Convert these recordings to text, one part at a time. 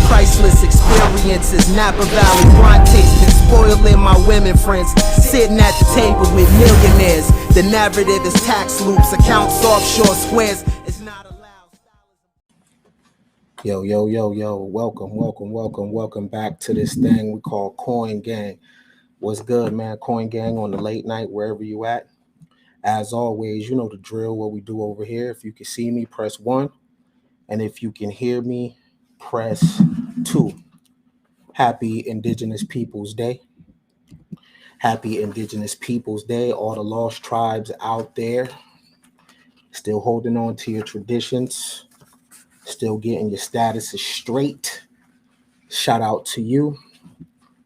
priceless experiences. Napa Valley wine tasting, spoiling my women friends. Sitting at the table with millionaires. The narrative is tax loops, accounts offshore squares. It's not allowed. Yo. Welcome back to this thing we call Coin Gang. What's good, man? Coin Gang on the late night, wherever you at. As always, you know the drill, what we do over here. If you can see me, press 1. And if you can hear me, press 2. Happy Indigenous Peoples Day. Happy Indigenous Peoples Day. All the lost tribes out there still holding on to your traditions, still getting your statuses straight. Shout out to you.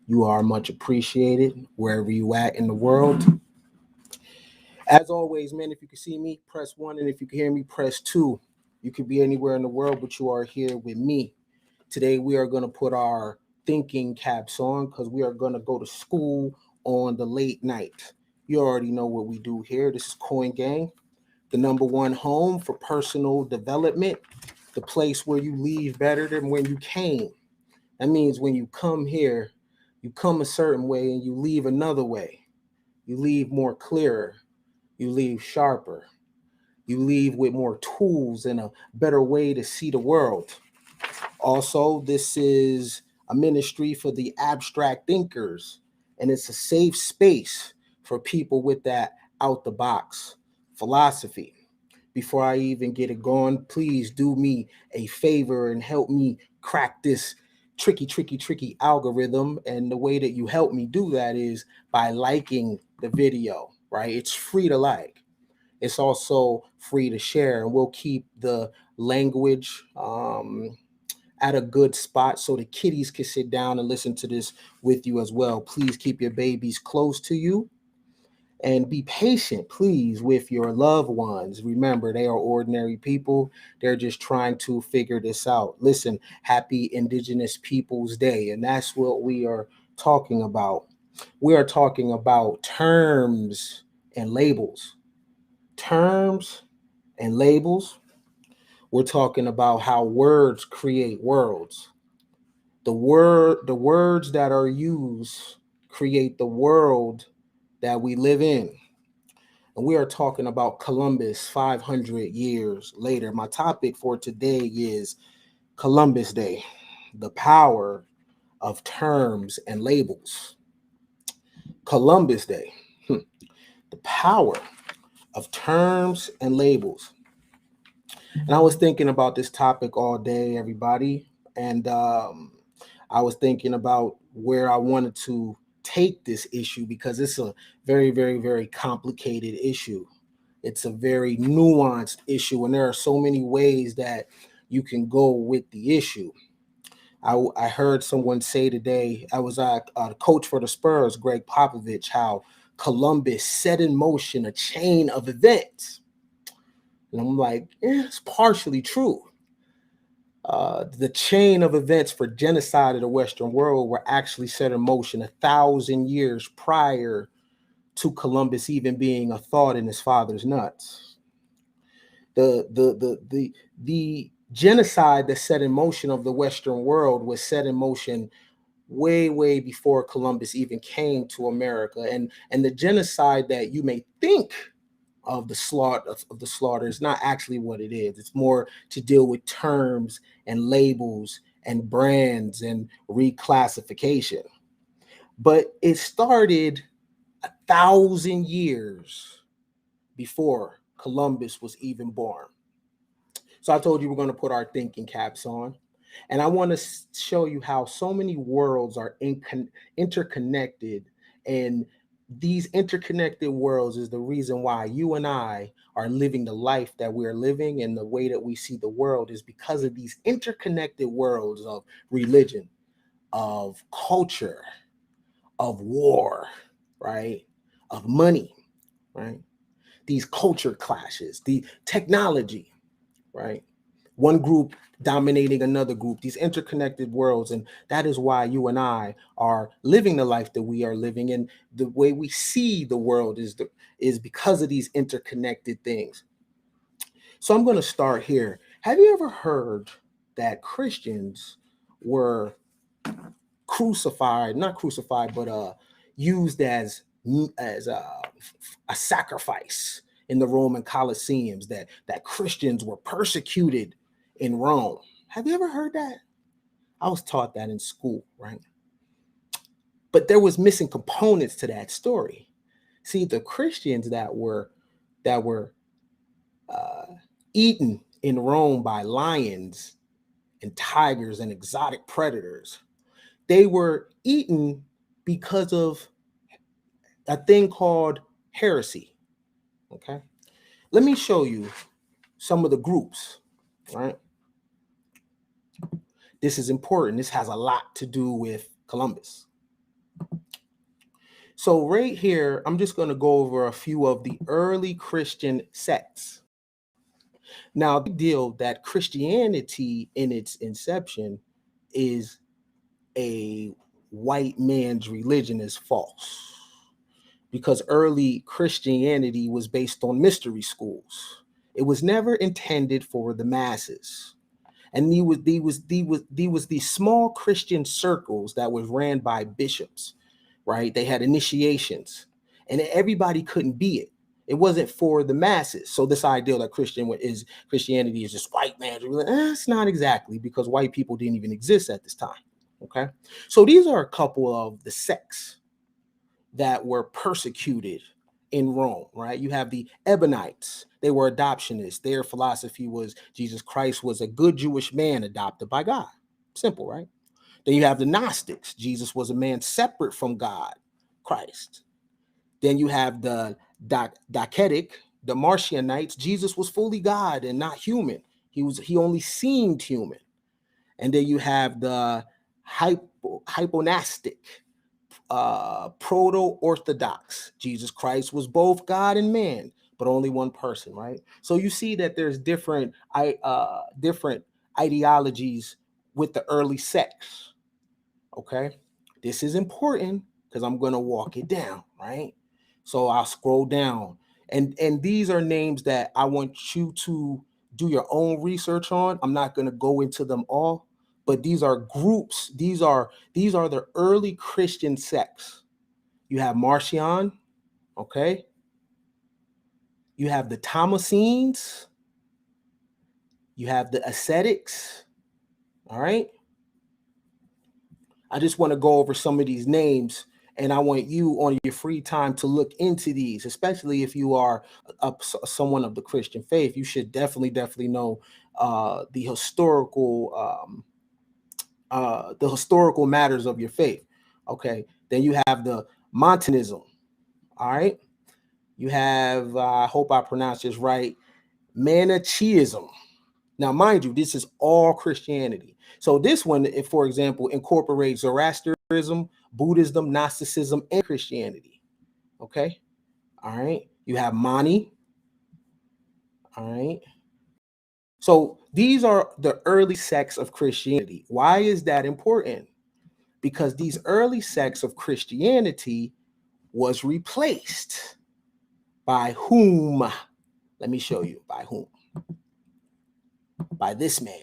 You are much appreciated wherever you at in the world. As always, man, if you can see me, press 1. And if you can hear me, press 2. You could be anywhere in the world, but you are here with me. Today, we are going to put our thinking caps on because we are going to go to school on the late night. You already know what we do here. This is Coin Gang, the #1 home for personal development, the place where you leave better than when you came. That means when you come here, you come a certain way and you leave another way. You leave more clearer. You leave sharper. You leave with more tools and a better way to see the world. Also, this is a ministry for the abstract thinkers, and it's a safe space for people with that out-the-box philosophy. Before I even get it going, please do me a favor and help me crack this tricky algorithm. And the way that you help me do that is by liking the video, right? It's free to like. It's also free to share, and we'll keep the language at a good spot so the kiddies can sit down and listen to this with you as well. Please keep your babies close to you and be patient, please, with your loved ones. Remember, they are ordinary people. They're just trying to figure this out. Listen, happy Indigenous Peoples Day, and that's what we are talking about. We are talking about terms and labels. Terms and labels. We're talking about how words create worlds. The words that are used create the world that we live in. And we are talking about Columbus 500 years later. My topic for today is Columbus Day, the power of terms and labels. Columbus Day, the power of terms and labels. And I was thinking about this topic all day, everybody. And I was thinking about where I wanted to take this issue because it's a very complicated issue. It's a very nuanced issue, and there are so many ways that you can go with the issue. I heard someone say today, I was a coach for the Spurs, Greg Popovich, how Columbus set in motion a chain of events. And I'm like, it's partially true. The chain of events for genocide of the Western world were actually set in motion 1,000 years prior to Columbus even being a thought in his father's nuts. The genocide that set in motion of the Western world was set in motion way before Columbus even came to America. And the genocide that you may think of the slaughter is not actually what it is. It's more to deal with terms and labels and brands and reclassification. But it started 1,000 years before Columbus was even born. So I told you we're going to put our thinking caps on. And I want to show you how so many worlds are interconnected, and these interconnected worlds is the reason why you and I are living the life that we're living, and the way that we see the world is because of these interconnected worlds of religion, of culture, of war, right? Of money, right? These culture clashes, the technology, right? One group dominating another group, these interconnected worlds. And that is why you and I are living the life that we are living. And the way we see the world is because of these interconnected things. So I'm going to start here. Have you ever heard that Christians were not crucified, but used as a sacrifice in the Roman Colosseums, that Christians were persecuted in Rome. Have you ever heard that? I was taught that in school, right? But there was missing components to that story. See, the Christians that were eaten in Rome by lions and tigers and exotic predators, they were eaten because of a thing called heresy. Okay, let me show you some of the groups, right? This is important. This has a lot to do with Columbus. So right here, I'm just going to go over a few of the early Christian sects. Now, the deal that Christianity in its inception is a white man's religion is false, because early Christianity was based on mystery schools. It was never intended for the masses. And these small Christian circles that was ran by bishops, right? They had initiations, and everybody couldn't be it. It wasn't for the masses. So this idea that Christianity is just white man's religion, it's not exactly, because white people didn't even exist at this time. Okay, so these are a couple of the sects that were persecuted in Rome, right? You have the Ebionites. They were adoptionists. Their philosophy was Jesus Christ was a good Jewish man adopted by God. Simple, right? Then you have the Gnostics. Jesus was a man separate from God, Christ. Then you have the Docetic, the Marcionites. Jesus was fully God and not human. He only seemed human. And then you have the Hyponastic, proto-Orthodox. Jesus Christ was both God and man, but only one person, right? So you see that there's different ideologies with the early sects. Okay, this is important because I'm going to walk it down, right? So I'll scroll down, and these are names that I want you to do your own research on. I'm not going to go into them all, but these are groups. These are the early Christian sects. You have Marcion, okay? You have the Thomasines. You have the ascetics, all right? I just want to go over some of these names, and I want you on your free time to look into these, especially if you are someone of the Christian faith. You should definitely know the historical matters of your faith. Okay, then you have the Montanism. All right, you have I hope I pronounced this right, Manichaeism. Now, mind you, this is all Christianity. So this one, if, for example, incorporates Zoroastrianism, Buddhism, Gnosticism, and Christianity. Okay, all right. You have Mani. All right. So these are the early sects of Christianity. Why is that important? Because these early sects of Christianity was replaced by whom? Let me show you by whom. By this man.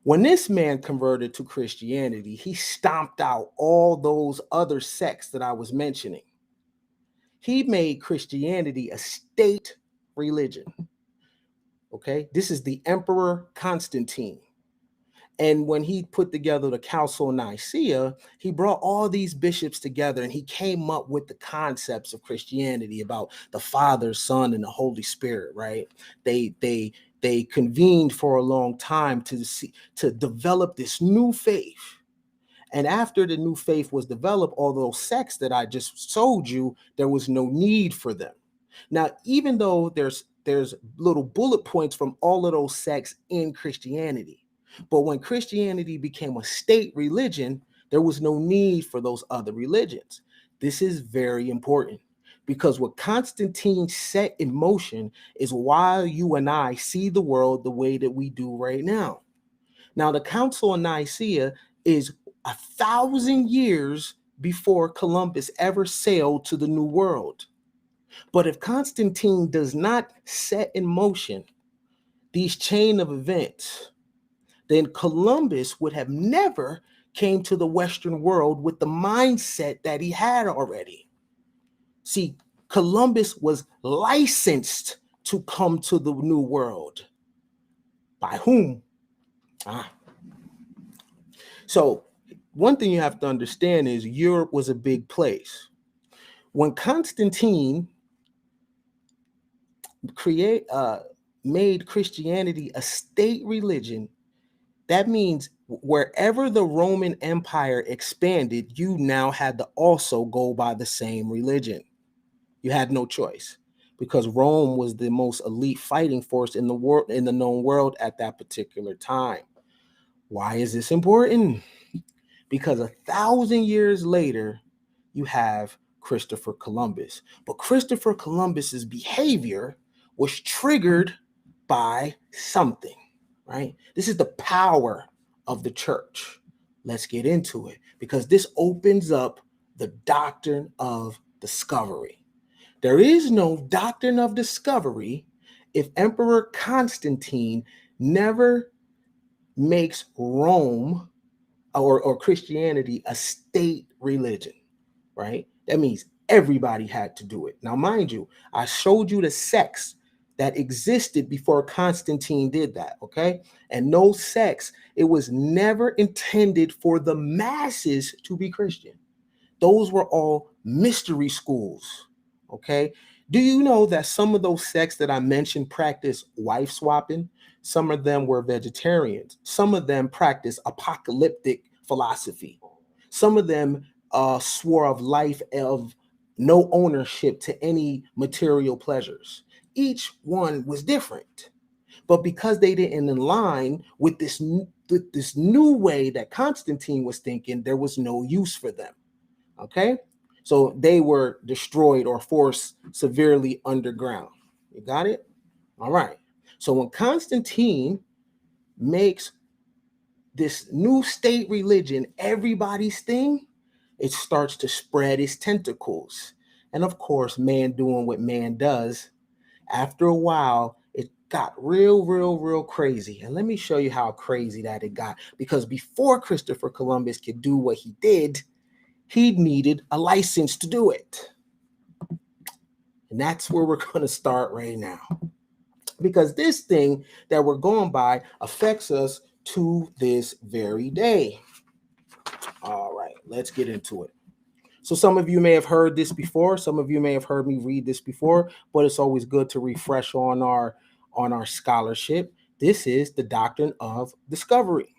When this man converted to Christianity, he stomped out all those other sects that I was mentioning. He made Christianity a state religion. Okay, this is the Emperor Constantine. And when he put together the Council of Nicaea, he brought all these bishops together and he came up with the concepts of Christianity about the Father, Son, and the Holy Spirit, right? They convened for a long time to develop this new faith. And after the new faith was developed, all those sects that I just showed you, there was no need for them. Now, even though there's little bullet points from all of those sects in Christianity, but when Christianity became a state religion, there was no need for those other religions. This is very important because what Constantine set in motion is why you and I see the world the way that we do right now. Now, the Council of Nicaea is 1,000 years before Columbus ever sailed to the New World. But if Constantine does not set in motion these chain of events, then Columbus would have never came to the Western world with the mindset that he had already. See, Columbus was licensed to come to the New World. By whom? So one thing you have to understand is Europe was a big place. When Constantine made Christianity a state religion, that means wherever the Roman Empire expanded, you now had to also go by the same religion. You had no choice, because Rome was the most elite fighting force in the world, in the known world at that particular time. Why is this important? Because 1,000 years later, you have Christopher Columbus. But Christopher Columbus's behavior was triggered by something, right? This is the power of the church. Let's get into it, because this opens up the doctrine of discovery. There is no doctrine of discovery if Emperor Constantine never makes Rome or Christianity a state religion, right? That means everybody had to do it. Now, mind you, I showed you the sects that existed before Constantine did that, okay? And no sects, it was never intended for the masses to be Christian. Those were all mystery schools, okay? Do you know that some of those sects that I mentioned practice wife swapping? Some of them were vegetarians. Some of them practiced apocalyptic philosophy. Some of them swore of life of no ownership to any material pleasures. Each one was different. But because they didn't align with this new way that Constantine was thinking, there was no use for them. Okay? So they were destroyed or forced severely underground. You got it? All right. So when Constantine makes this new state religion everybody's thing, it starts to spread its tentacles. And of course, man doing what man does, after a while, it got real crazy. And let me show you how crazy that it got. Because before Christopher Columbus could do what he did, he needed a license to do it. And that's where we're going to start right now. Because this thing that we're going by affects us to this very day. All right, let's get into it. So some of you may have heard this before. Some of you may have heard me read this before, but it's always good to refresh on our scholarship. This is the Doctrine of Discovery,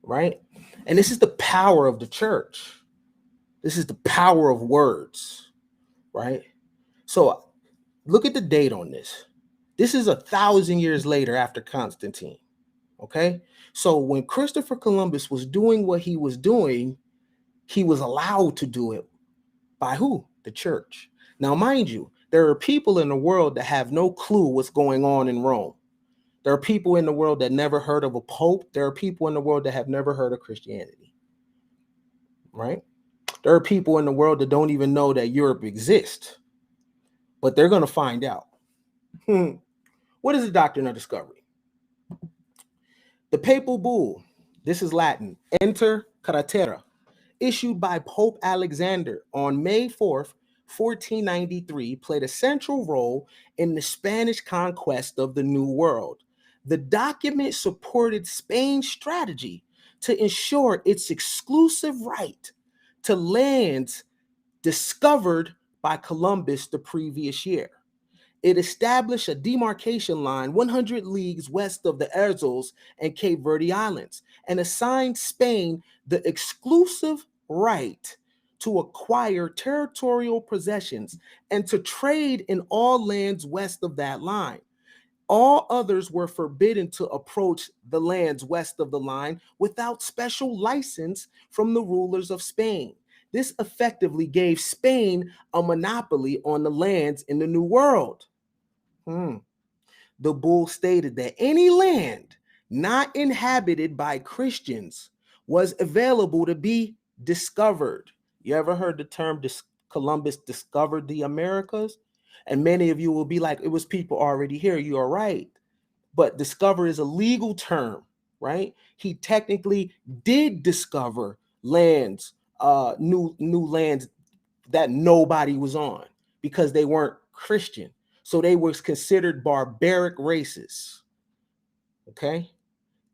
right? And this is the power of the church. This is the power of words, right? So look at the date on this. This is 1,000 years later after Constantine, okay? So when Christopher Columbus was doing what he was doing, he was allowed to do it by who? The church. Now, mind you, there are people in the world that have no clue what's going on in Rome. There are people in the world that never heard of a pope. There are people in the world that have never heard of Christianity, right? There are people in the world that don't even know that Europe exists, but they're going to find out. What is the Doctrine of Discovery? The Papal Bull, this is Latin, Enter Caractera, issued by Pope Alexander on May 4th, 1493, played a central role in the Spanish conquest of the New World. The document supported Spain's strategy to ensure its exclusive right to lands discovered by Columbus the previous year. It established a demarcation line 100 leagues west of the Azores and Cape Verde Islands and assigned Spain the exclusive right to acquire territorial possessions and to trade in all lands west of that line. All others were forbidden to approach the lands west of the line without special license from the rulers of Spain. This effectively gave Spain a monopoly on the lands in the New World. The bull stated that any land not inhabited by Christians was available to be discovered. You ever heard the term Columbus discovered the Americas? And many of you will be like, it was people already here. You are right. but discover is a legal term, right? He technically did discover lands, new lands that nobody was on because they weren't Christian. So they were considered barbaric races. Okay?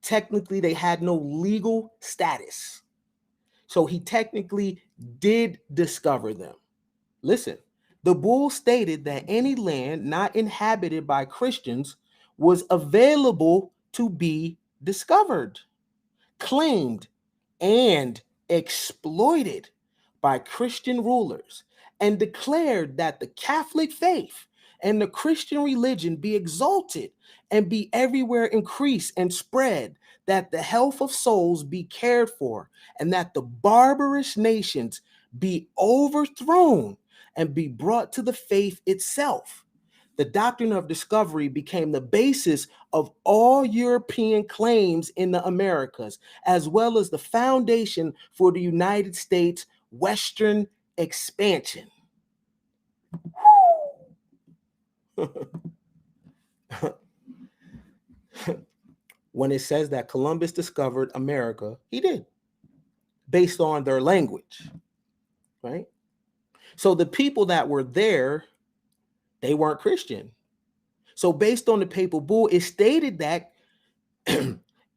Technically, they had no legal status. So he technically did discover them. Listen, the bull stated that any land not inhabited by Christians was available to be discovered, claimed, and exploited by Christian rulers, and declared that the Catholic faith and the Christian religion be exalted and be everywhere increased and spread, that the health of souls be cared for, and that the barbarous nations be overthrown and be brought to the faith itself. The doctrine of discovery became the basis of all European claims in the Americas, as well as the foundation for the United States Western expansion. When it says that Columbus discovered America, he did, based on their language, right? So the people that were there, they weren't Christian. So based on the Papal Bull, it stated that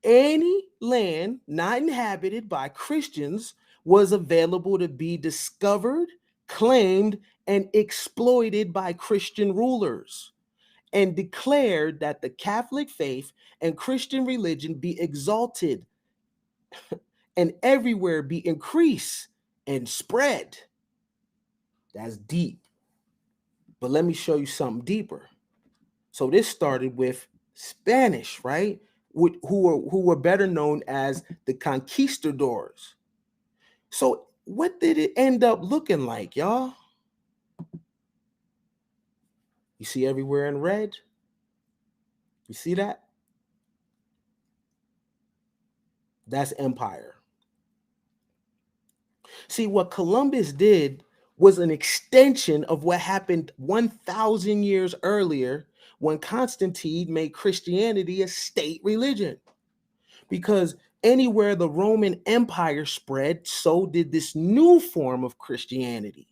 any land not inhabited by Christians was available to be discovered, claimed, and exploited by Christian rulers, and declared that the Catholic faith and Christian religion be exalted and everywhere be increased and spread. That's deep. But let me show you something deeper. So this started with Spanish, right? Who were better known as the conquistadors. So what did it end up looking like, y'all? You see everywhere in red? You see that? That's empire. See, what Columbus did was an extension of what happened 1,000 years earlier when Constantine made Christianity a state religion. Because anywhere the Roman Empire spread, so did this new form of Christianity.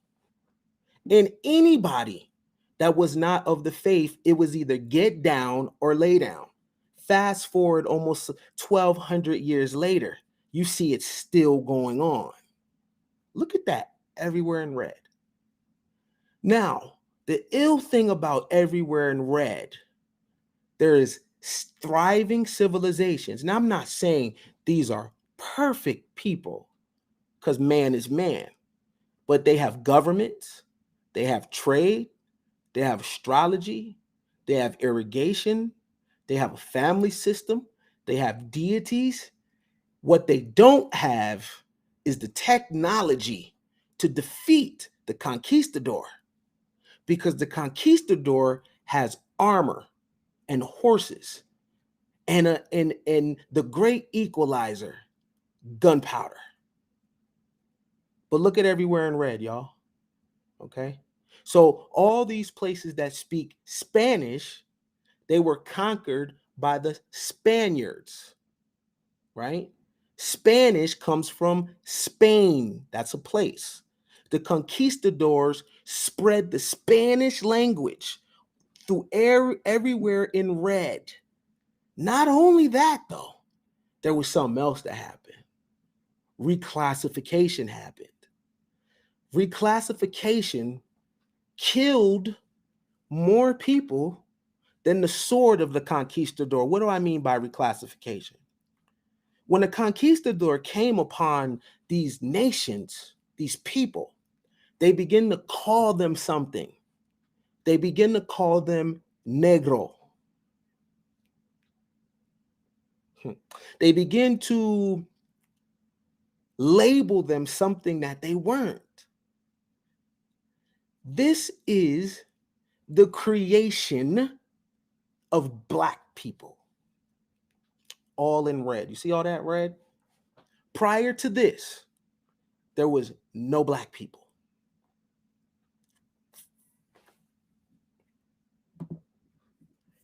And anybody that was not of the faith, it was either get down or lay down. Fast forward almost 1,200 years later, you see it's still going on. Look at that, everywhere in red. Now, the ill thing about everywhere in red, there is thriving civilizations. Now, I'm not saying these are perfect people, because man is man, but they have governments, they have trade, they have astrology, they have irrigation, they have a family system, they have deities. What they don't have is the technology to defeat the conquistador, because the conquistador has armor and horses and the great equalizer, gunpowder. But look at everywhere in red, y'all. Okay? So all these places that speak Spanish, they were conquered by the Spaniards, right? Spanish comes from Spain. That's a place. The conquistadors spread the Spanish language through everywhere in red. Not only that, though, there was something else that happened. Reclassification happened. Reclassification killed more people than the sword of the conquistador. What do I mean by reclassification? When the conquistador came upon these nations, these people, they begin to call them something. They begin to call them negro. They begin to label them something that they weren't. This is the creation of black people. All in red. You see all that red? Prior to this, there was no black people.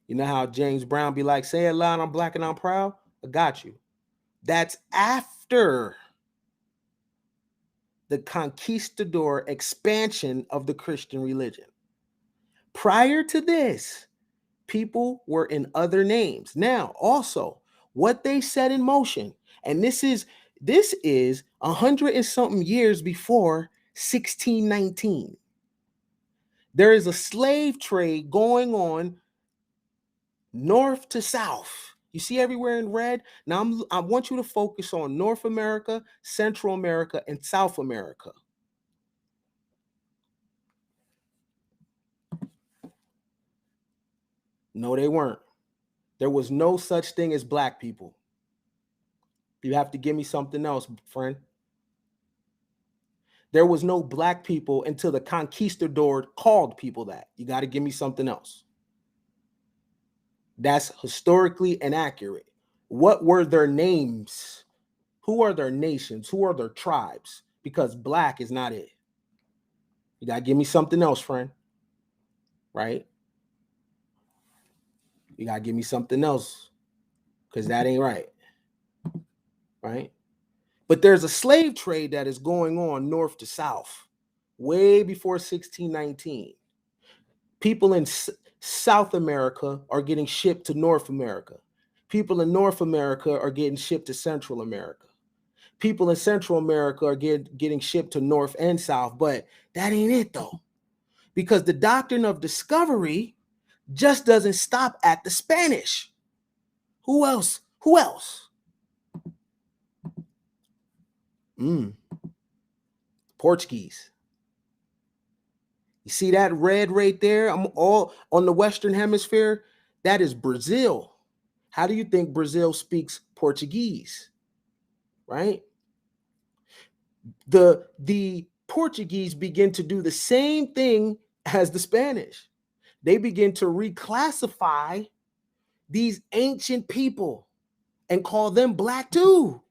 You know how James Brown be like, say it loud, I'm black and I'm proud? I got you. That's after the conquistador expansion of the Christian religion. Prior to this, people were in other names. Now, also, what they set in motion, and this is 100 and something years before 1619. There is a slave trade going on north to south. You see everywhere in red? Now I want you to focus on North America, Central America, and South America. No, they weren't. There was no such thing as black people. You have to give me something else, friend. There was no black people until the conquistador called people that. You got to give me something else. That's historically inaccurate. What were their names? Who are their nations? Who are their tribes? Because black is not it. You got to give me something else, friend. Right? You got to give me something else because that ain't right. Right? But there's a slave trade that is going on north to south way before 1619. People in South America are getting shipped to North America. People in North America are getting shipped to Central America. People in Central America are getting shipped to North and South, but that ain't it though. Because the doctrine of discovery just doesn't stop at the Spanish. Who else? Portuguese. You see that red right there? I'm all on the Western Hemisphere. That is Brazil. How do you think Brazil speaks Portuguese? Right? The Portuguese begin to do the same thing as the Spanish. They begin to reclassify these ancient people and call them black too.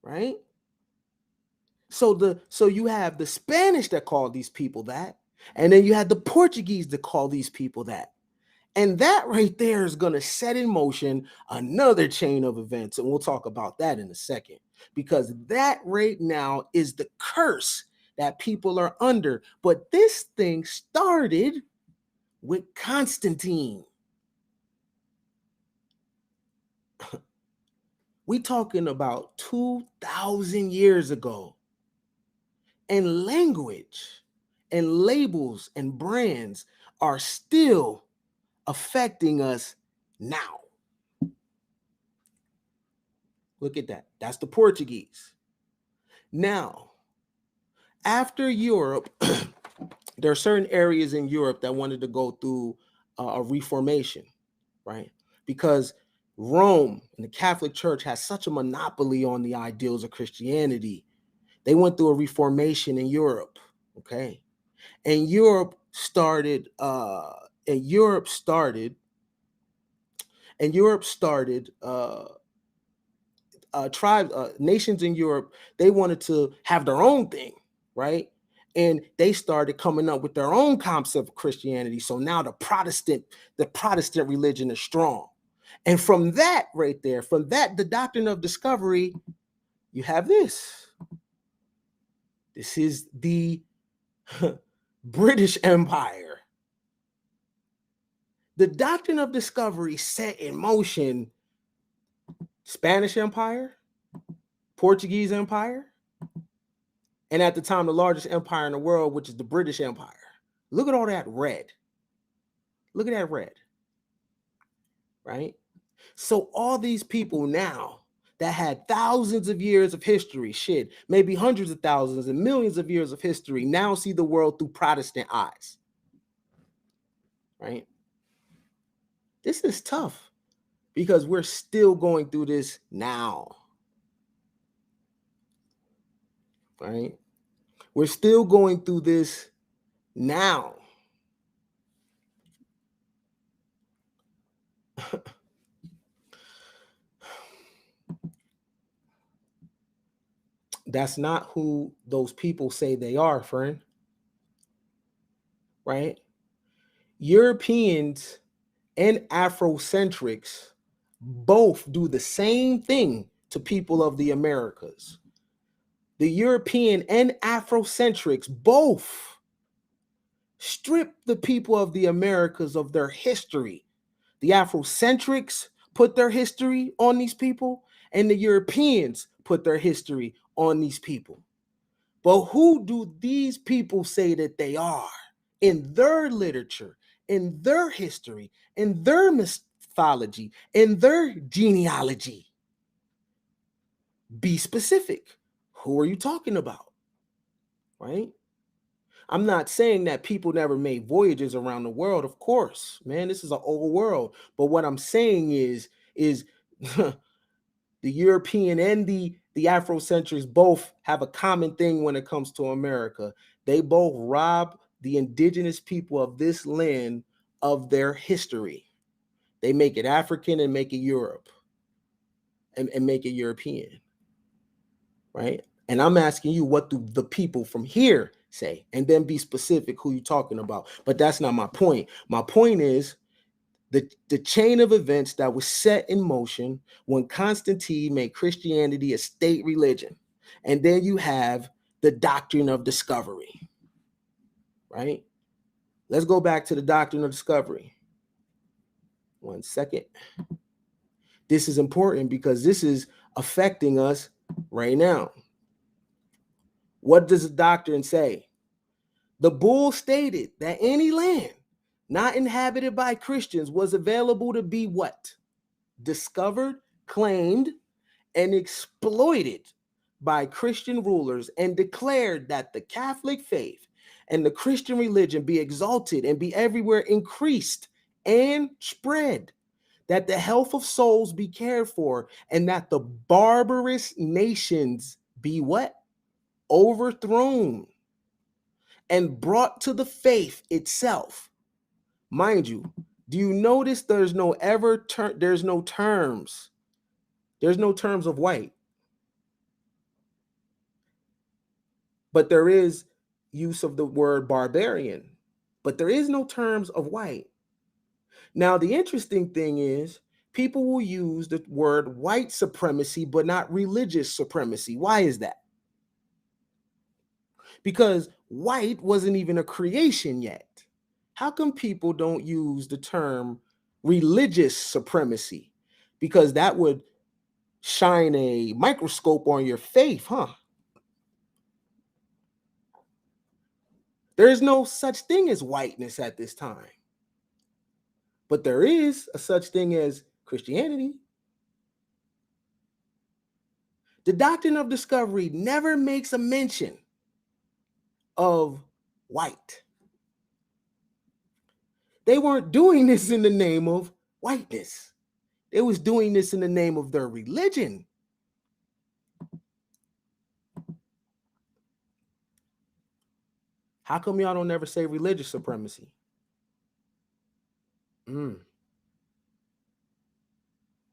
Right? So you have the Spanish that call these people that, and then you have the Portuguese that call these people that. And that right there is going to set in motion another chain of events. And we'll talk about that in a second, because that right now is the curse that people are under. But this thing started with Constantine. We talking about 2,000 years ago. And language and labels and brands are still affecting us now. Look at that. That's the Portuguese. Now, after Europe, there are certain areas in Europe that wanted to go through a reformation, right? Because Rome and the Catholic Church has such a monopoly on the ideals of Christianity. They went through a reformation in Europe, okay? And Europe started nations in Europe. They wanted to have their own thing, right? And they started coming up with their own concept of Christianity. So now the Protestant religion is strong. And from that right there, from that, the doctrine of discovery, you have this. This is the British Empire. The doctrine of discovery set in motion Spanish Empire, Portuguese Empire, and at the time, the largest empire in the world, which is the British Empire. Look at all that red. Look at that red, right? So all these people now that had thousands of years of history, maybe hundreds of thousands and millions of years of history, now see the world through Protestant eyes, right? This is tough because we're still going through this now, right? We're still going through this now. That's not who those people say they are, friend. Right? Europeans and Afrocentrics both do the same thing to people of the Americas. The European and Afrocentrics both strip the people of the Americas of their history. The Afrocentrics put their history on these people, and the Europeans put their history on these people. But who do these people say that they are in their literature, in their history, in their mythology, in their genealogy? Be specific. Who are you talking about? Right? I'm not saying that people never made voyages around the world. Of course, man, this is an old world. But what I'm saying is the European and the Afrocentrics both have a common thing when it comes to America. They both rob the indigenous people of this land of their history. They make it African and make it Europe and make it European, right? And I'm asking you, what do the people from here say? And then be specific who you're talking about. But that's not my point. My point is the chain of events that was set in motion when Constantine made Christianity a state religion. And then you have the Doctrine of Discovery, right? Let's go back to the Doctrine of Discovery. 1 second. This is important because this is affecting us right now. What does the doctrine say? The bull stated that any land not inhabited by Christians was available to be what? Discovered, claimed, and exploited by Christian rulers, and declared that the Catholic faith and the Christian religion be exalted and be everywhere increased and spread, that the health of souls be cared for, and that the barbarous nations be what? Overthrown and brought to the faith itself. Mind you, do you notice there's no terms. There's no terms of white. But there is use of the word barbarian. But there is no terms of white. Now, the interesting thing is people will use the word white supremacy, but not religious supremacy. Why is that? Because white wasn't even a creation yet. How come people don't use the term religious supremacy? Because that would shine a microscope on your faith, huh? There is no such thing as whiteness at this time. But there is a such thing as Christianity. The Doctrine of Discovery never makes a mention of white. They weren't doing this in the name of whiteness. They was doing this in the name of their religion. How come y'all don't ever say religious supremacy?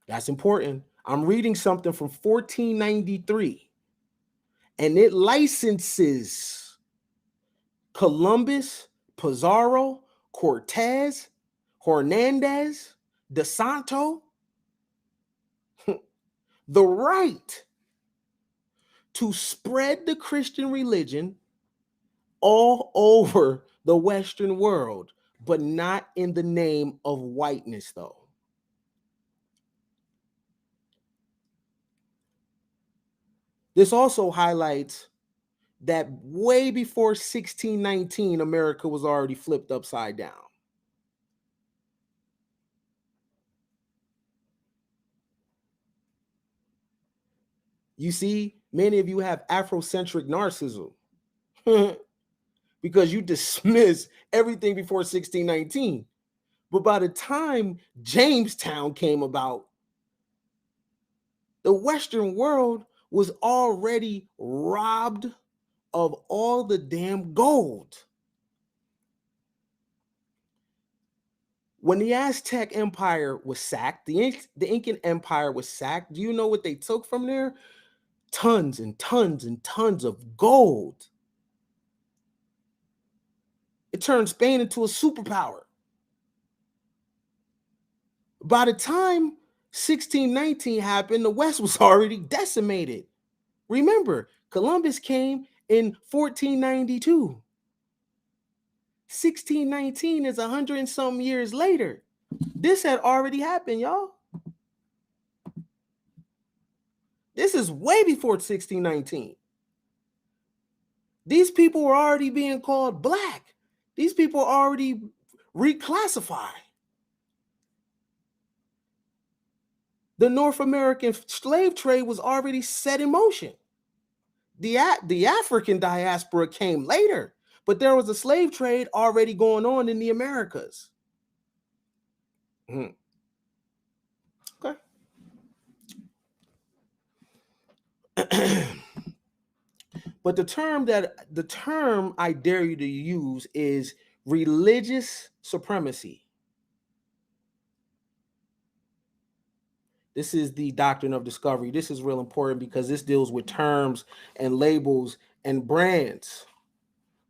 That's important. I'm reading something from 1493, and it licenses Columbus, Pizarro, Cortez, Hernandez, De Santo the right to spread the Christian religion all over the Western world, but not in the name of whiteness, though. This also highlights that way before 1619, America was already flipped upside down. You see, many of you have Afrocentric narcissism because you dismiss everything before 1619. But by the time Jamestown came about, the Western world was already robbed of all the damn gold. When the Aztec Empire was sacked, the Incan Empire was sacked, do you know what they took from there? Tons and tons and tons of gold. It turned Spain into a superpower. By the time 1619 happened, the West was already decimated. Remember, Columbus came in 1492. 1619 is 100 and some years later. This had already happened, y'all. This is way before 1619. These people were already being called black. These people are already reclassified. The North American slave trade was already set in motion. The African diaspora came later, but there was a slave trade already going on in the Americas. Okay. But the term I dare you to use is religious supremacy. This is the Doctrine of Discovery. This is real important because this deals with terms and labels and brands,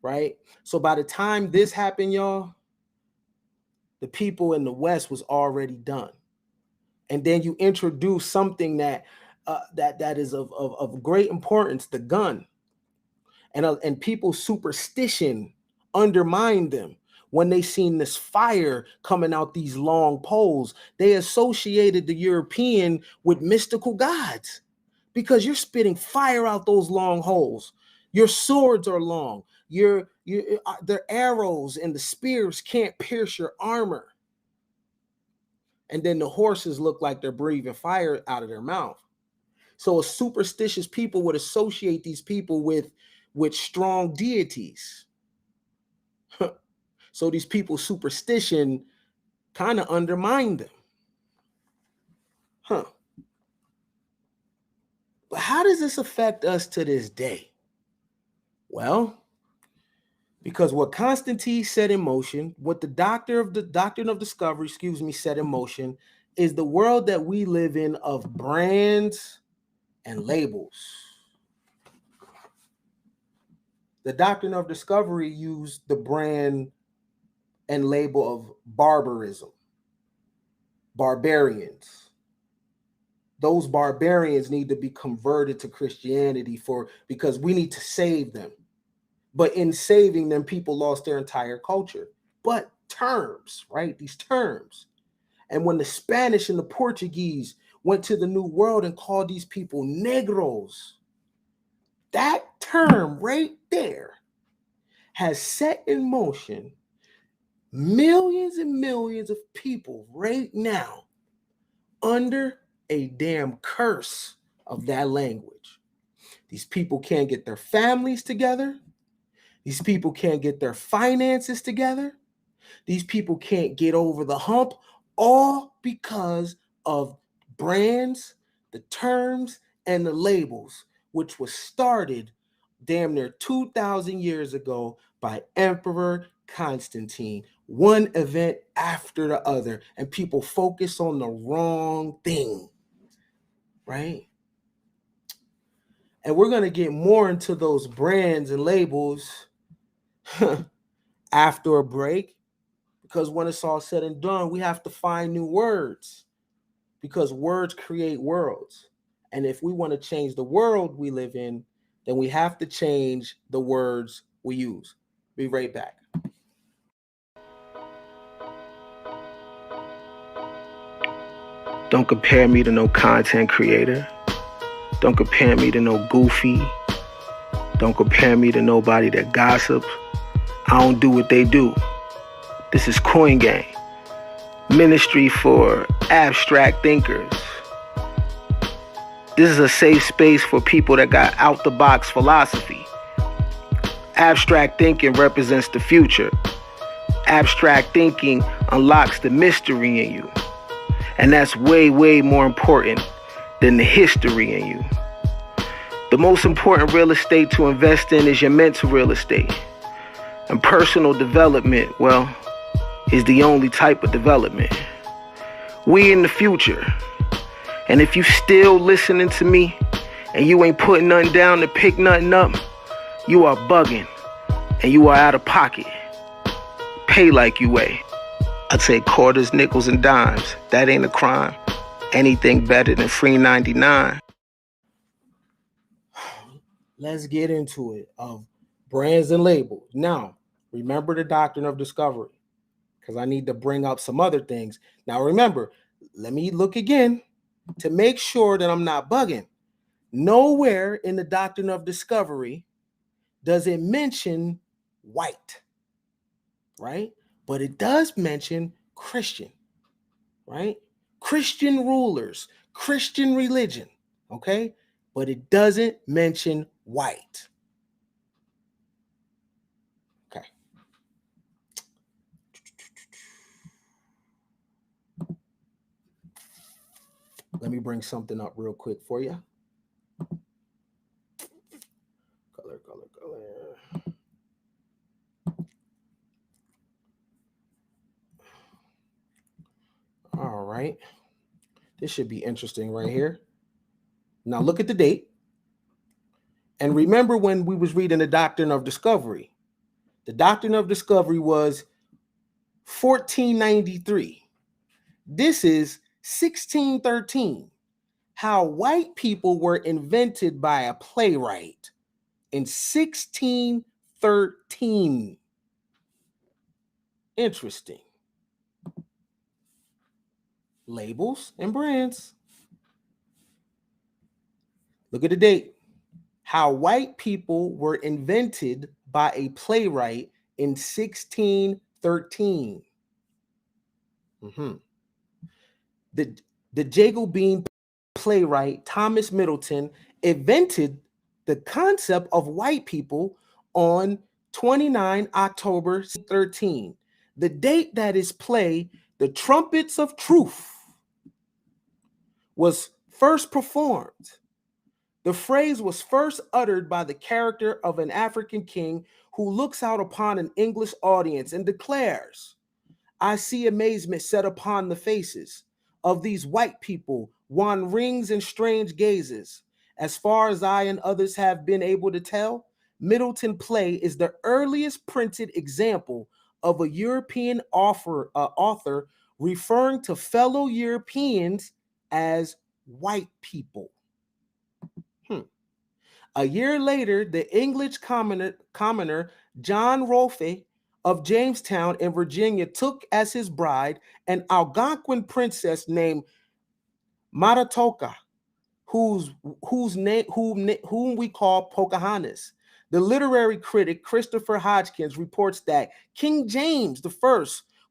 right? So by the time this happened, y'all, the people in the West was already done. And then you introduce something that is of great importance, the gun. And people's superstition undermined them. When they seen this fire coming out these long poles, they associated the European with mystical gods because you're spitting fire out those long holes. Your swords are long. Their arrows and the spears can't pierce your armor. And then the horses look like they're breathing fire out of their mouth. So a superstitious people would associate these people with strong deities. So these people's superstition kind of undermined them. But how does this affect us to this day? Well, because what Constantine set in motion, what the Doctrine of Discovery, set in motion, is the world that we live in of brands and labels. The Doctrine of Discovery used the brand and label of barbarism, barbarians. Those barbarians need to be converted to Christianity because we need to save them. But in saving them, people lost their entire culture. But terms, right? These terms. And when the Spanish and the Portuguese went to the New World and called these people Negros, that term right there has set in motion millions and millions of people right now under a damn curse of that language. These people can't get their families together. These people can't get their finances together. These people can't get over the hump, all because of brands, the terms, and the labels, which was started damn near 2,000 years ago by Emperor Constantine, one event after the other, and people focus on the wrong thing, right? And we're going to get more into those brands and labels after a break, because when it's all said and done, we have to find new words, because words create worlds. And if we want to change the world we live in, then we have to change the words we use. Be right back. Don't compare me to no content creator. Don't compare me to no goofy. Don't compare me to nobody that gossips. I don't do what they do. This is Coin Gang, ministry for abstract thinkers. This is a safe space for people that got out-the-box philosophy. Abstract thinking represents the future. Abstract thinking unlocks the mystery in you. And that's way, way more important than the history in you. The most important real estate to invest in is your mental real estate. And personal development, well, is the only type of development. We in the future. And if you still listening to me and you ain't putting nothing down to pick nothing up, you are bugging and you are out of pocket. Pay like you weigh. I'd say quarters, nickels, and dimes. That ain't a crime. Anything better than free 99. Let's get into it of brands and labels. Now, remember the doctrine of discovery, because I need to bring up some other things. Now, remember, let me look again to make sure that I'm not bugging. Nowhere in the doctrine of discovery does it mention white, right? But it does mention Christian, right? Christian rulers, Christian religion, okay? But it doesn't mention white. Okay. Let me bring something up real quick for you. Color. All right. This should be interesting right here. Now look at the date. And remember when we was reading the Doctrine of Discovery. The Doctrine of Discovery was 1493. This is 1613. How white people were invented by a playwright in 1613. Interesting. Labels and brands. Look at the date. How white people were invented by a playwright in 1613. The Jacobean playwright Thomas Middleton invented the concept of white people on 29 October 13. The date that his play, The Trumpets of Truth, was first performed. The phrase was first uttered by the character of an African king who looks out upon an English audience and declares, "I see amazement set upon the faces of these white people, wan rings and strange gazes. As far as I and others have been able to tell, Middleton play is the earliest printed example of a European author referring to fellow Europeans as white people." A year later, the English commoner John Rolfe of Jamestown in Virginia took as his bride an Algonquin princess named Matatoka, whom we call Pocahontas. The literary critic Christopher Hodgkins reports that King James I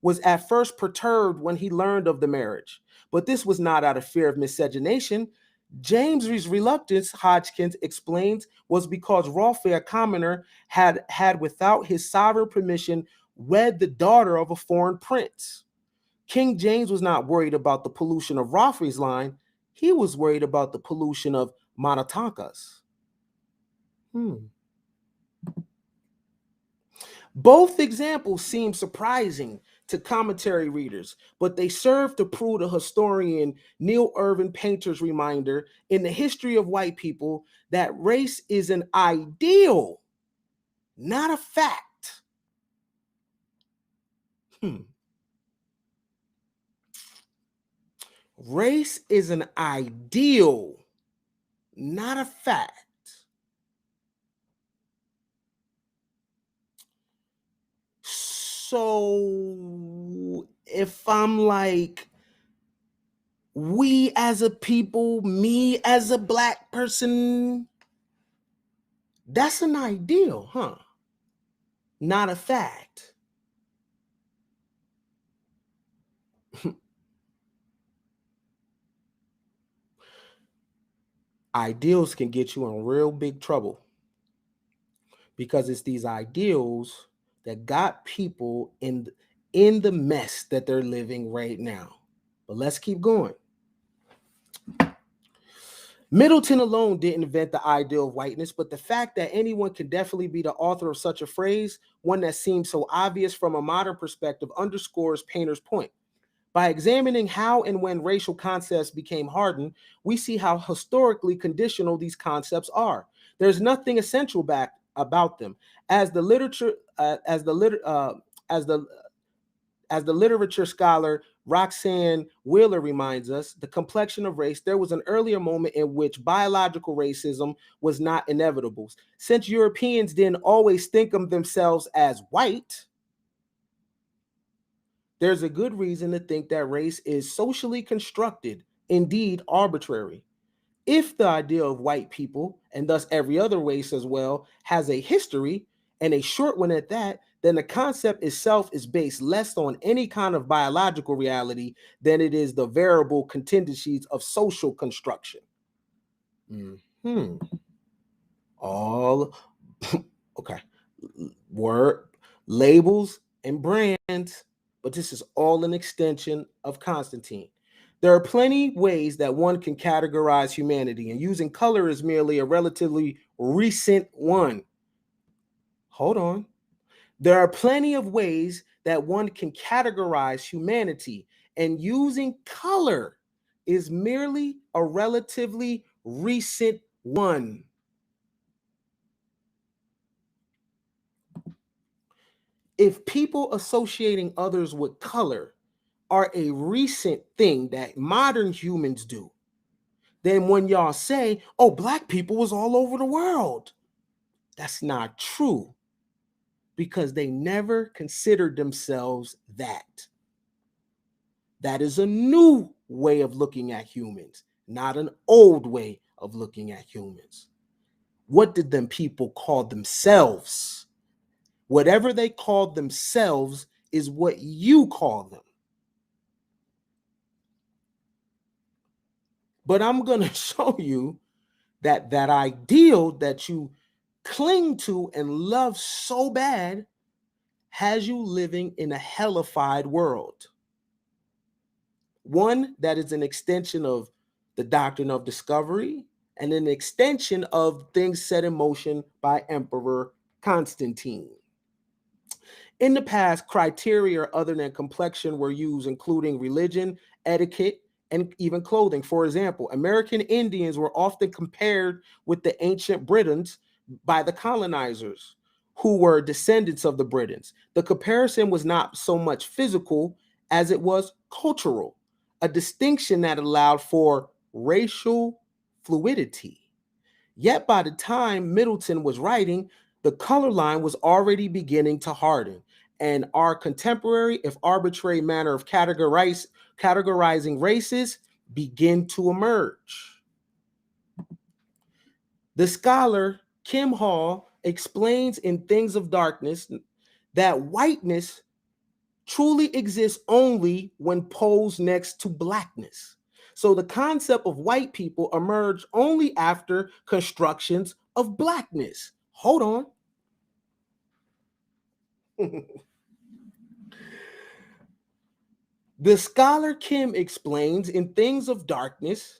was at first perturbed when he learned of the marriage, but this was not out of fear of miscegenation. James's reluctance, Hodgkins explains, was because Rolfe, a commoner, had without his sovereign permission wed the daughter of a foreign prince. King James was not worried about the pollution of Rolfe's line. He was worried about the pollution of Matataka's. Both examples seem surprising to commentary readers, but they serve to prove the historian Neil Irvin Painter's reminder in the history of white people that race is an ideal, not a fact. Race is an ideal, not a fact. So if I'm like, we as a people, me as a black person, that's an ideal, huh? Not a fact. Ideals can get you in real big trouble because it's these ideals that got people in the mess that they're living right now. But let's keep going. Middleton alone didn't invent the ideal of whiteness, but the fact that anyone can definitely be the author of such a phrase, one that seems so obvious from a modern perspective, underscores Painter's point. By examining how and when racial concepts became hardened, we see how historically conditional these concepts are. There's nothing essential about them. As the As the literature scholar Roxanne Wheeler reminds us, the complexion of race, there was an earlier moment in which biological racism was not inevitable. Since Europeans didn't always think of themselves as white, there's a good reason to think that race is socially constructed, indeed arbitrary. If the idea of white people, and thus every other race as well, has a history, and a short one at that, then the concept itself is based less on any kind of biological reality than it is the variable contingencies of social construction. All okay. Word, labels, and brands, but this is all an extension of Constantine. There are plenty ways that one can categorize humanity, and using color is merely a relatively recent one. Hold on. There are plenty of ways that one can categorize humanity, and using color is merely a relatively recent one. If people associating others with color are a recent thing that modern humans do, then when y'all say, oh, black people was all over the world, that's not true, because they never considered themselves that. That is a new way of looking at humans, not an old way of looking at humans. What did them people call themselves? Whatever they called themselves is what you call them. But I'm going to show you that that ideal that you cling to and love so bad has you living in a hellified world. One that is an extension of the doctrine of discovery and an extension of things set in motion by Emperor Constantine. In the past, criteria other than complexion were used, including religion, etiquette, and even clothing. For example, American Indians were often compared with the ancient Britons by the colonizers, who were descendants of the Britons. The comparison was not so much physical as it was cultural, a distinction that allowed for racial fluidity. Yet by the time Middleton was writing, the color line was already beginning to harden, and our contemporary, if arbitrary, manner of categorizing races begin to emerge. The scholar Kim Hall explains in Things of Darkness that whiteness truly exists only when posed next to blackness. So the concept of white people emerged only after constructions of blackness. Hold on. The scholar Kim explains in Things of Darkness,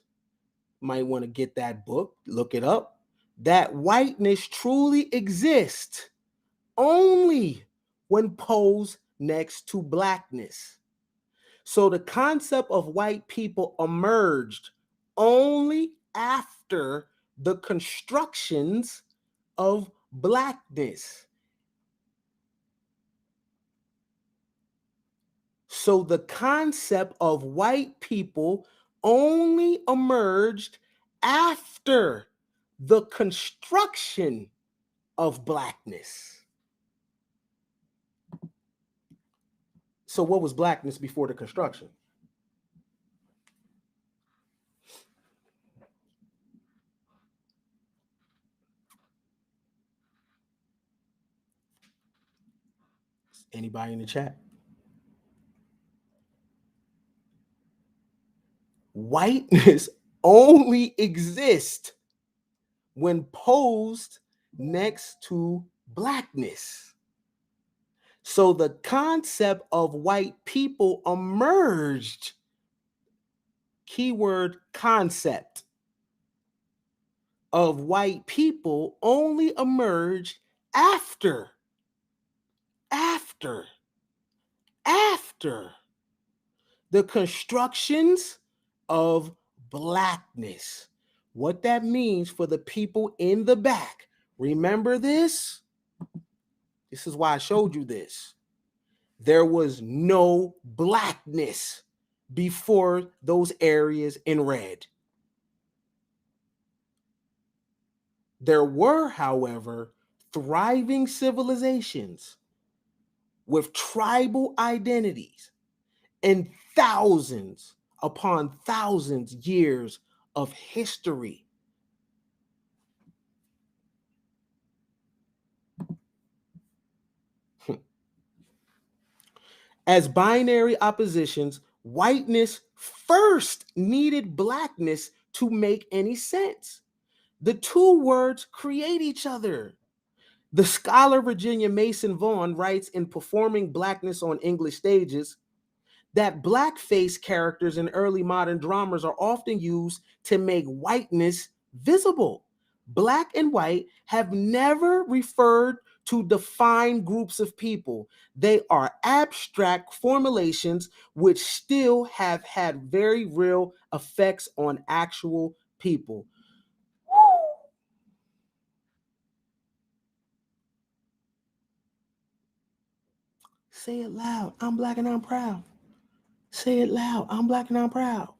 might want to get that book, look it up, that whiteness truly exists only when posed next to blackness. So the concept of white people emerged only after the constructions of blackness. So the concept of white people only emerged after the construction of blackness. So what was blackness before the construction? Anybody in the chat? Whiteness only exists when posed next to blackness. So the concept of white people emerged, keyword concept, of white people only emerged after the constructions of blackness. What that means for the people in the back. Remember this? This is why I showed you this. there was no blackness before those areas in red. There were, however, thriving civilizations with tribal identities and thousands upon thousands years of history. As binary oppositions, whiteness first needed blackness to make any sense. The two words create each other. The scholar Virginia Mason Vaughn writes in Performing Blackness on English Stages that blackface characters in early modern dramas are often used to make whiteness visible. Black and white have never referred to defined groups of people. They are abstract formulations which still have had very real effects on actual people. Say it loud. I'm black and I'm proud. Say it loud. I'm black and I'm proud.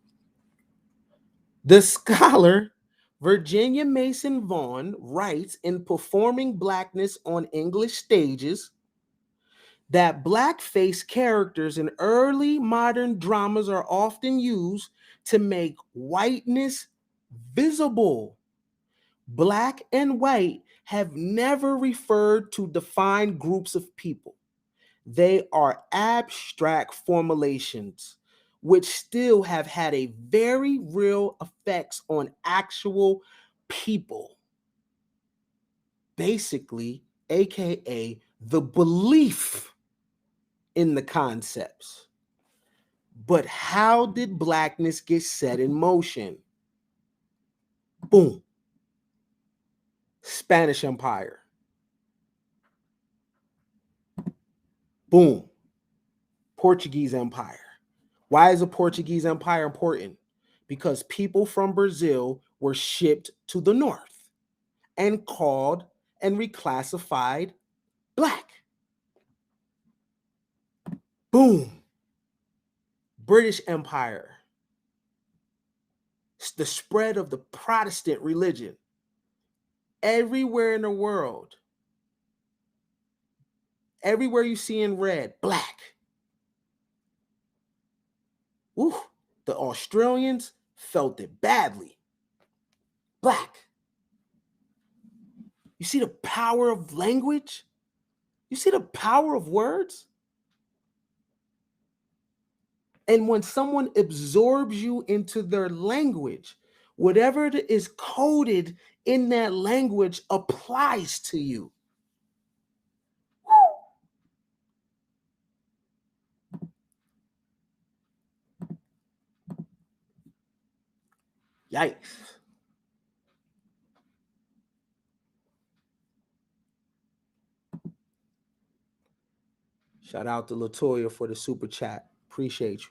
The scholar Virginia Mason Vaughn writes in Performing Blackness on English Stages that blackface characters in early modern dramas are often used to make whiteness visible. Black and white have never referred to defined groups of people. They are abstract formulations which still have had a very real effects on actual people. Basically, aka the belief in the concepts. But how did blackness get set in motion? Boom. Spanish Empire. Boom. Portuguese Empire. Why is the Portuguese Empire important? Because people from Brazil were shipped to the north and called and reclassified black. Boom. British Empire. It's the spread of the Protestant religion everywhere in the world. Everywhere you see in red, black. Ooh, the Australians felt it badly. Black. You see the power of language? You see the power of words? And when someone absorbs you into their language, whatever is coded in that language applies to you. Yikes. Shout out to Latoya for the super chat. Appreciate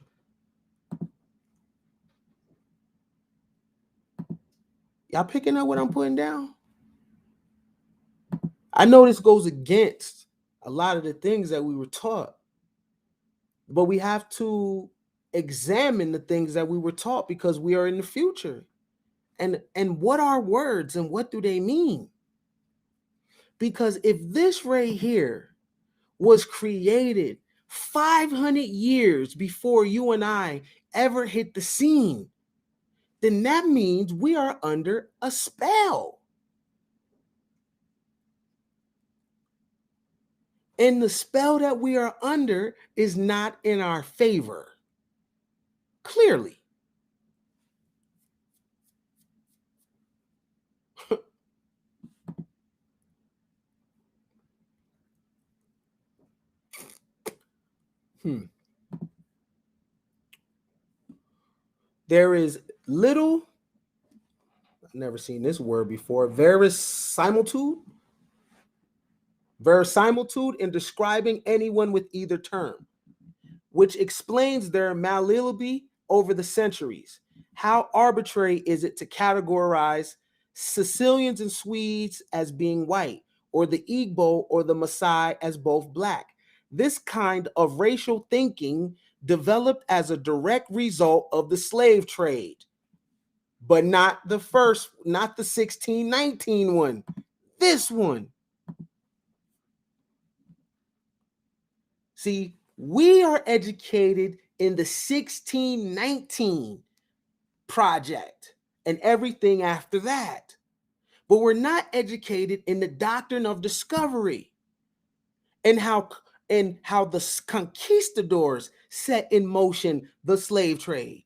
you. Y'all picking up what I'm putting down? I know this goes against a lot of the things that we were taught, but we have to examine the things that we were taught because we are in the future. And what are words and what do they mean? Because if this right here was created 500 years before you and I ever hit the scene, then that means we are under a spell. And the spell that we are under is not in our favor. Clearly. There is little, I've never seen this word before, verisimilitude in describing anyone with either term, which explains their malleability over the centuries. How arbitrary is it to categorize Sicilians and Swedes as being white, or the Igbo or the Maasai as both black? This kind of racial thinking developed as a direct result of the slave trade, but not the 1619 one. This one. See, we are educated in the 1619 project and everything after that, but we're not educated in the doctrine of discovery and how the conquistadors set in motion the slave trade.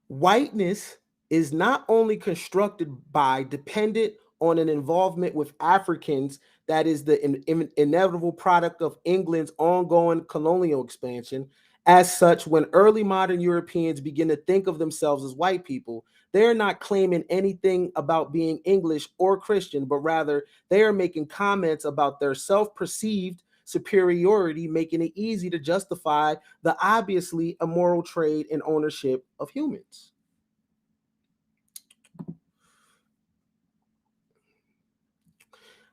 Whiteness is not only constructed by, dependent on an involvement with Africans that is the inevitable product of England's ongoing colonial expansion. As such, when early modern Europeans begin to think of themselves as white people, they are not claiming anything about being English or Christian, but rather they are making comments about their self-perceived superiority, making it easy to justify the obviously immoral trade and ownership of humans.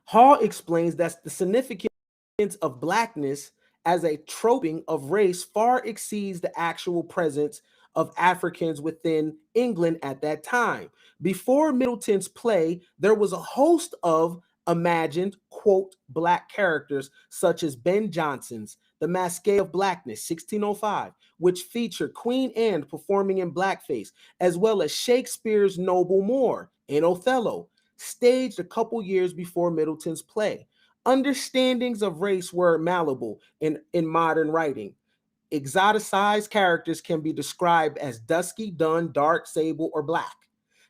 Hall explains that the significance of blackness as a troping of race far exceeds the actual presence of Africans within England at that time. Before Middleton's play, there was a host of imagined, quote, black characters such as Ben Jonson's The Masquerade of Blackness, 1605, which featured Queen Anne performing in blackface, as well as Shakespeare's Noble Moor in Othello, staged a couple years before Middleton's play. Understandings of race were malleable in modern writing. Exoticized characters can be described as dusky, dun, dark, sable, or black.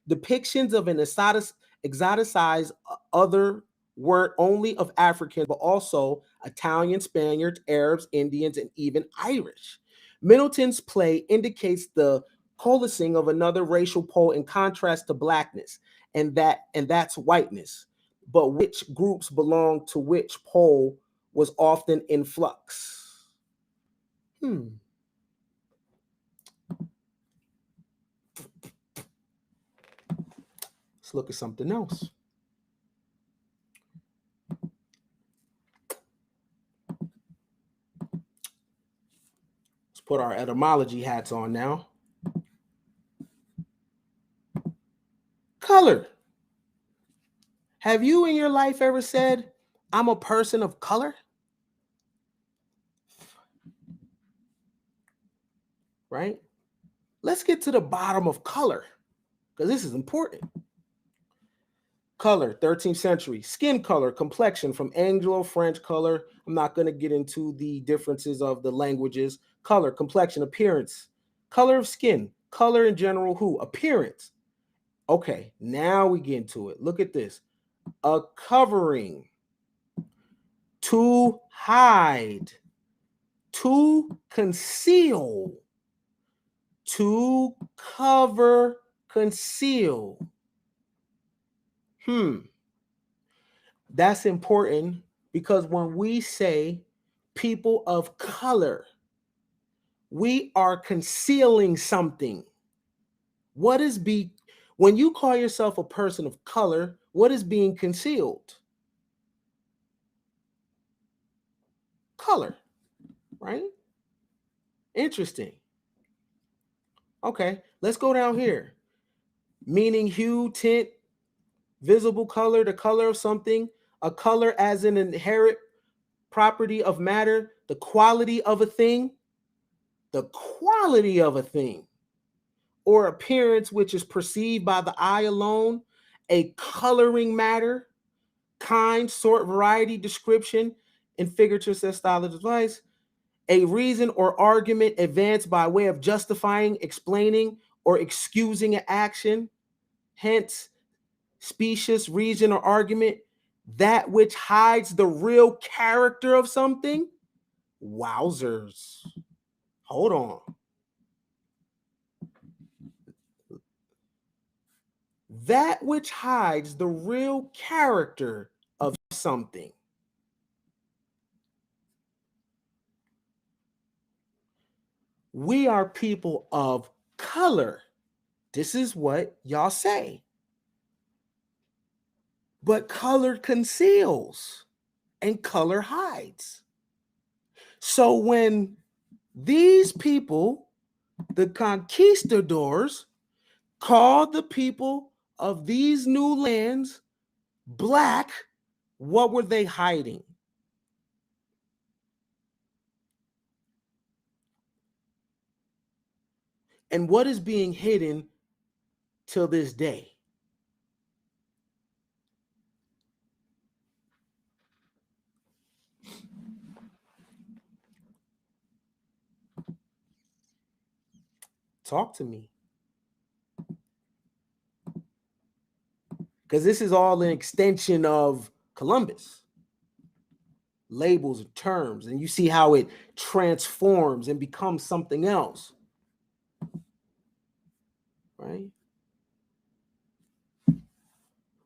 Depictions of an exoticized other weren't only of Africans, but also Italian, Spaniards, Arabs, Indians, and even Irish. Middleton's play indicates the coalescing of another racial pole in contrast to blackness, and that's whiteness. But which groups belong to which pole was often in flux. Let's look at something else. Let's put our etymology hats on now. Color. Have you in your life ever said, I'm a person of color? Right? Let's get to the bottom of color, because this is important. Color, 13th century. Skin color, complexion, from Anglo-French color. I'm not going to get into the differences of the languages. Color, complexion, appearance. Color of skin. Color in general, who? Appearance. Okay, now we get into it. Look at this. A covering. To hide. To conceal. To cover, conceal. That's important, because when we say people of color, we are concealing something. When you call yourself a person of color, what is being concealed? Color, right? Interesting. Okay, let's go down here. Meaning, hue, tint, visible color, the color of something, a color as an inherent property of matter, the quality of a thing, or appearance which is perceived by the eye alone, a coloring matter, kind, sort, variety, description, and figurative style of device, a reason or argument advanced by way of justifying, explaining, or excusing an action, hence, specious reason or argument, that which hides the real character of something. Wowzers. Hold on. That which hides the real character of something. we are people of color. This is what y'all say. But color conceals and color hides. So when these people, the conquistadors, called the people of these new lands black, what were they hiding? And what is being hidden till this day? Talk to me. Because this is all an extension of Columbus. Labels and terms, and you see how it transforms and becomes something else. Right?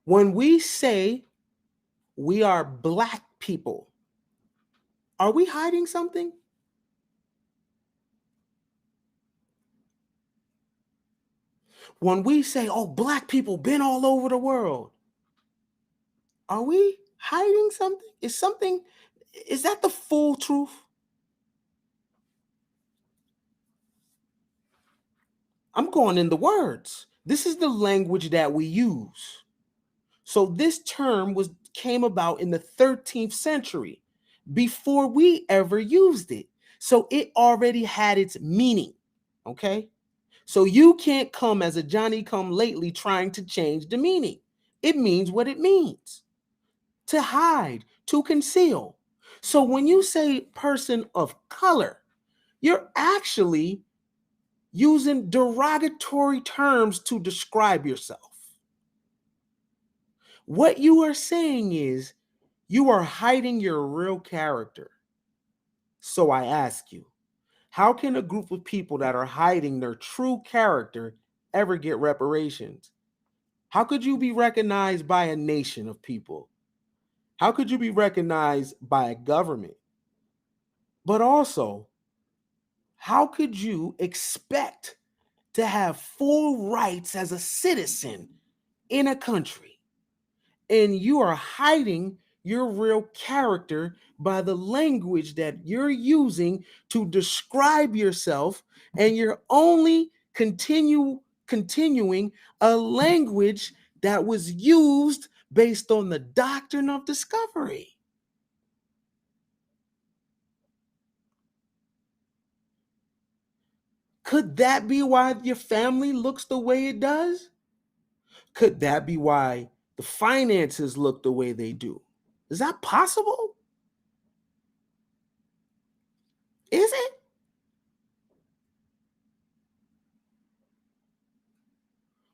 When we say we are black people, are we hiding something? When we say, oh, black people been all over the world, are we hiding something? Is that the full truth? I'm going in the words. This is the language that we use. So this term came about in the 13th century before we ever used it. So it already had its meaning. Okay? So you can't come as a Johnny come lately trying to change the meaning. It means what it means. To hide, to conceal. So when you say person of color, you're actually using derogatory terms to describe yourself. What you are saying is you are hiding your real character. So I ask you, how can a group of people that are hiding their true character ever get reparations? How could you be recognized by a nation of people? How could you be recognized by a government? But also, how could you expect to have full rights as a citizen in a country and you are hiding your real character by the language that you're using to describe yourself, and you're only continuing a language that was used based on the doctrine of discovery? Could that be why your family looks the way it does? Could that be why the finances look the way they do? Is that possible? Is it?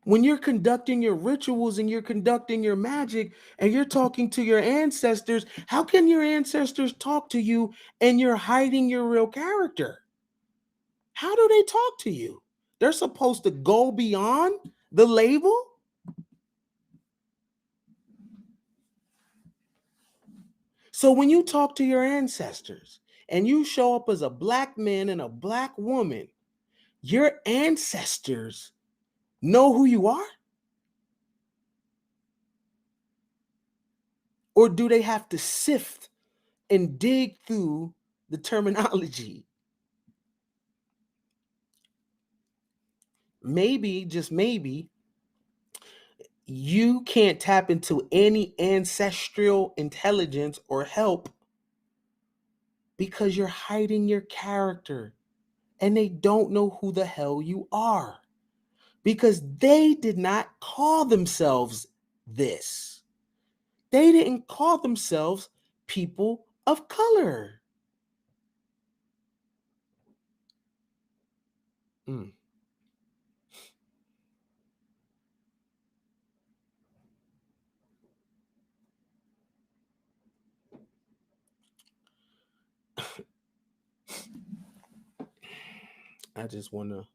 When you're conducting your rituals and you're conducting your magic and you're talking to your ancestors, how can your ancestors talk to you and you're hiding your real character? How do they talk to you? They're supposed to go beyond the label? So when you talk to your ancestors and you show up as a black man and a black woman, your ancestors know who you are? Or do they have to sift and dig through the terminology? Maybe, just maybe, you can't tap into any ancestral intelligence or help because you're hiding your character and they don't know who the hell you are because they did not call themselves this. They didn't call themselves people of color. Mm. I just want to,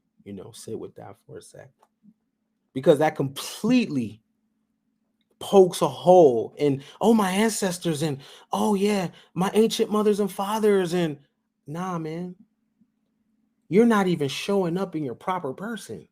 sit with that for a sec. Because that completely pokes a hole in, oh, my ancestors, and oh yeah, my ancient mothers and fathers, and nah, man. you're not even showing up in your proper person.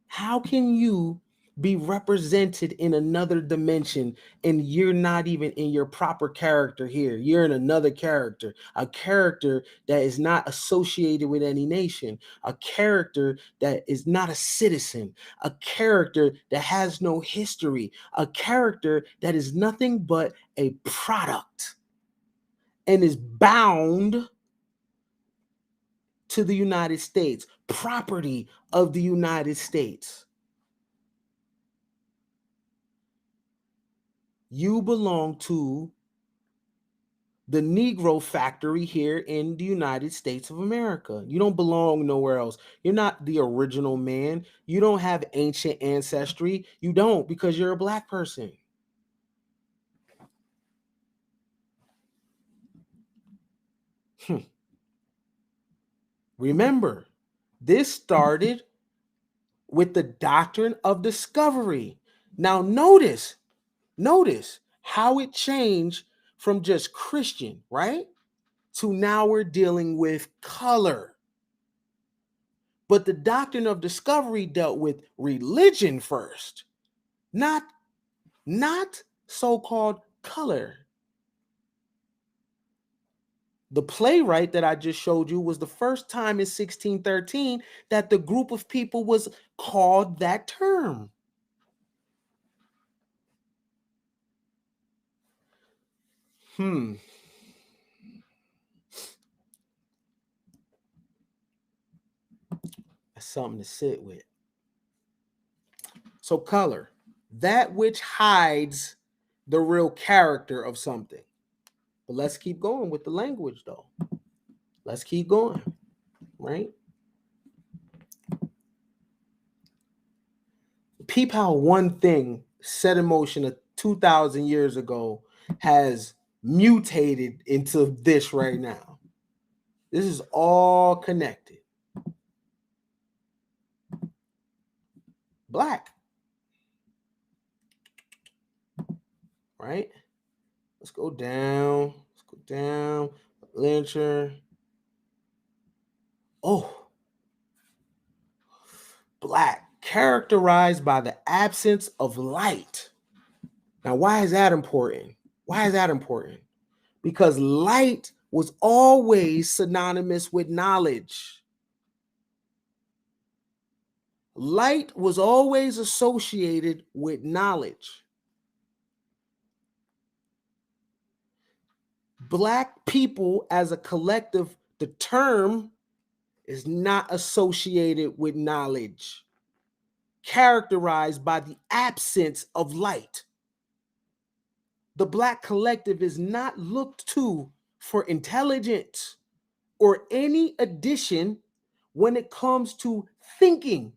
How can you be represented in another dimension and you're not even in your proper character here? You're in another character, a character that is not associated with any nation, a character that is not a citizen, a character that has no history, a character that is nothing but a product and is bound to the United States, property of the United States. You belong to the Negro factory here in the United States of America. You don't belong nowhere else. You're not the original man. You don't have ancient ancestry. You don't, because you're a black person. Remember, this started with the Doctrine of Discovery. Now notice how it changed from just Christian, right? To now we're dealing with color. But the Doctrine of Discovery dealt with religion first, not so-called color. The playwright that I just showed you was the first time in 1613 that the group of people was called that term. That's something to sit with. So color, that which hides the real character of something. But let's keep going with the language though. Let's keep going, right? Peep how one thing set in motion 2,000 years ago has mutated into this right now. This is all connected. Black. Right? Let's go down. Let's go down. Literature. Oh. Black. Characterized by the absence of light. Now, why is that important? Why is that important? Because light was always synonymous with knowledge. Light was always associated with knowledge. Black people as a collective, the term is not associated with knowledge, characterized by the absence of light. The Black collective is not looked to for intelligence or any addition when it comes to thinking.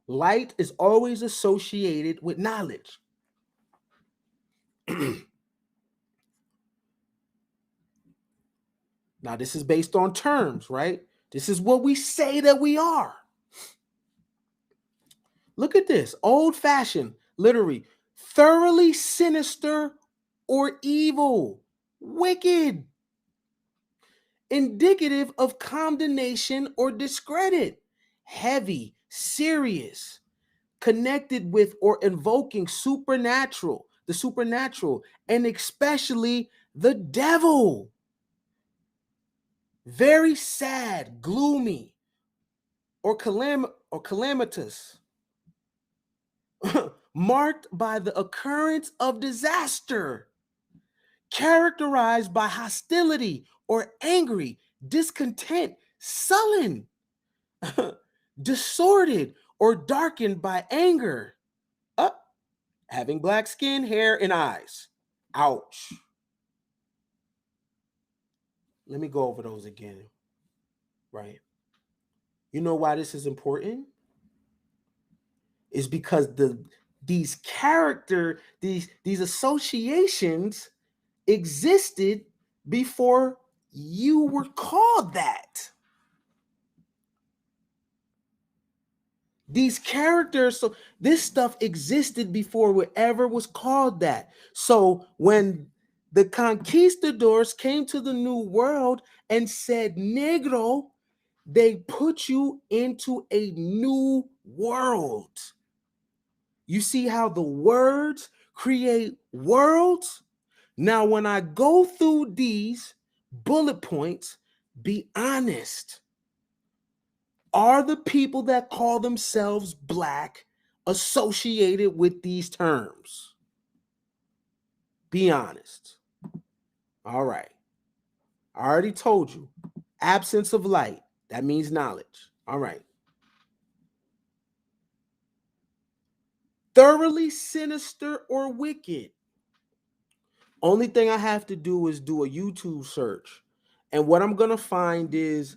Light is always associated with knowledge. Now, this is based on terms, right? This is what we say that we are. Look at this. Old-fashioned, literally, thoroughly sinister or evil, wicked, indicative of condemnation or discredit, heavy, serious, connected with or invoking supernatural, the supernatural, and especially the devil. Very sad, gloomy, or calamitous, marked by the occurrence of disaster, characterized by hostility or angry, discontent, sullen, disordered, or darkened by anger, having black skin, hair, and eyes. Ouch. Let me go over those again, right? You know why this is important? Is because these associations existed before you were called that. These characters, so this stuff existed before whatever was called that. So when The conquistadors came to the New World and said, Negro, they put you into a new world. You see how the words create worlds? Now, when I go through these bullet points, be honest. Are the people that call themselves Black associated with these terms? Be honest. All right. I already told you. Absence of light. That means knowledge. All right. Thoroughly sinister or wicked. Only thing I have to do is do a YouTube search. And what I'm going to find is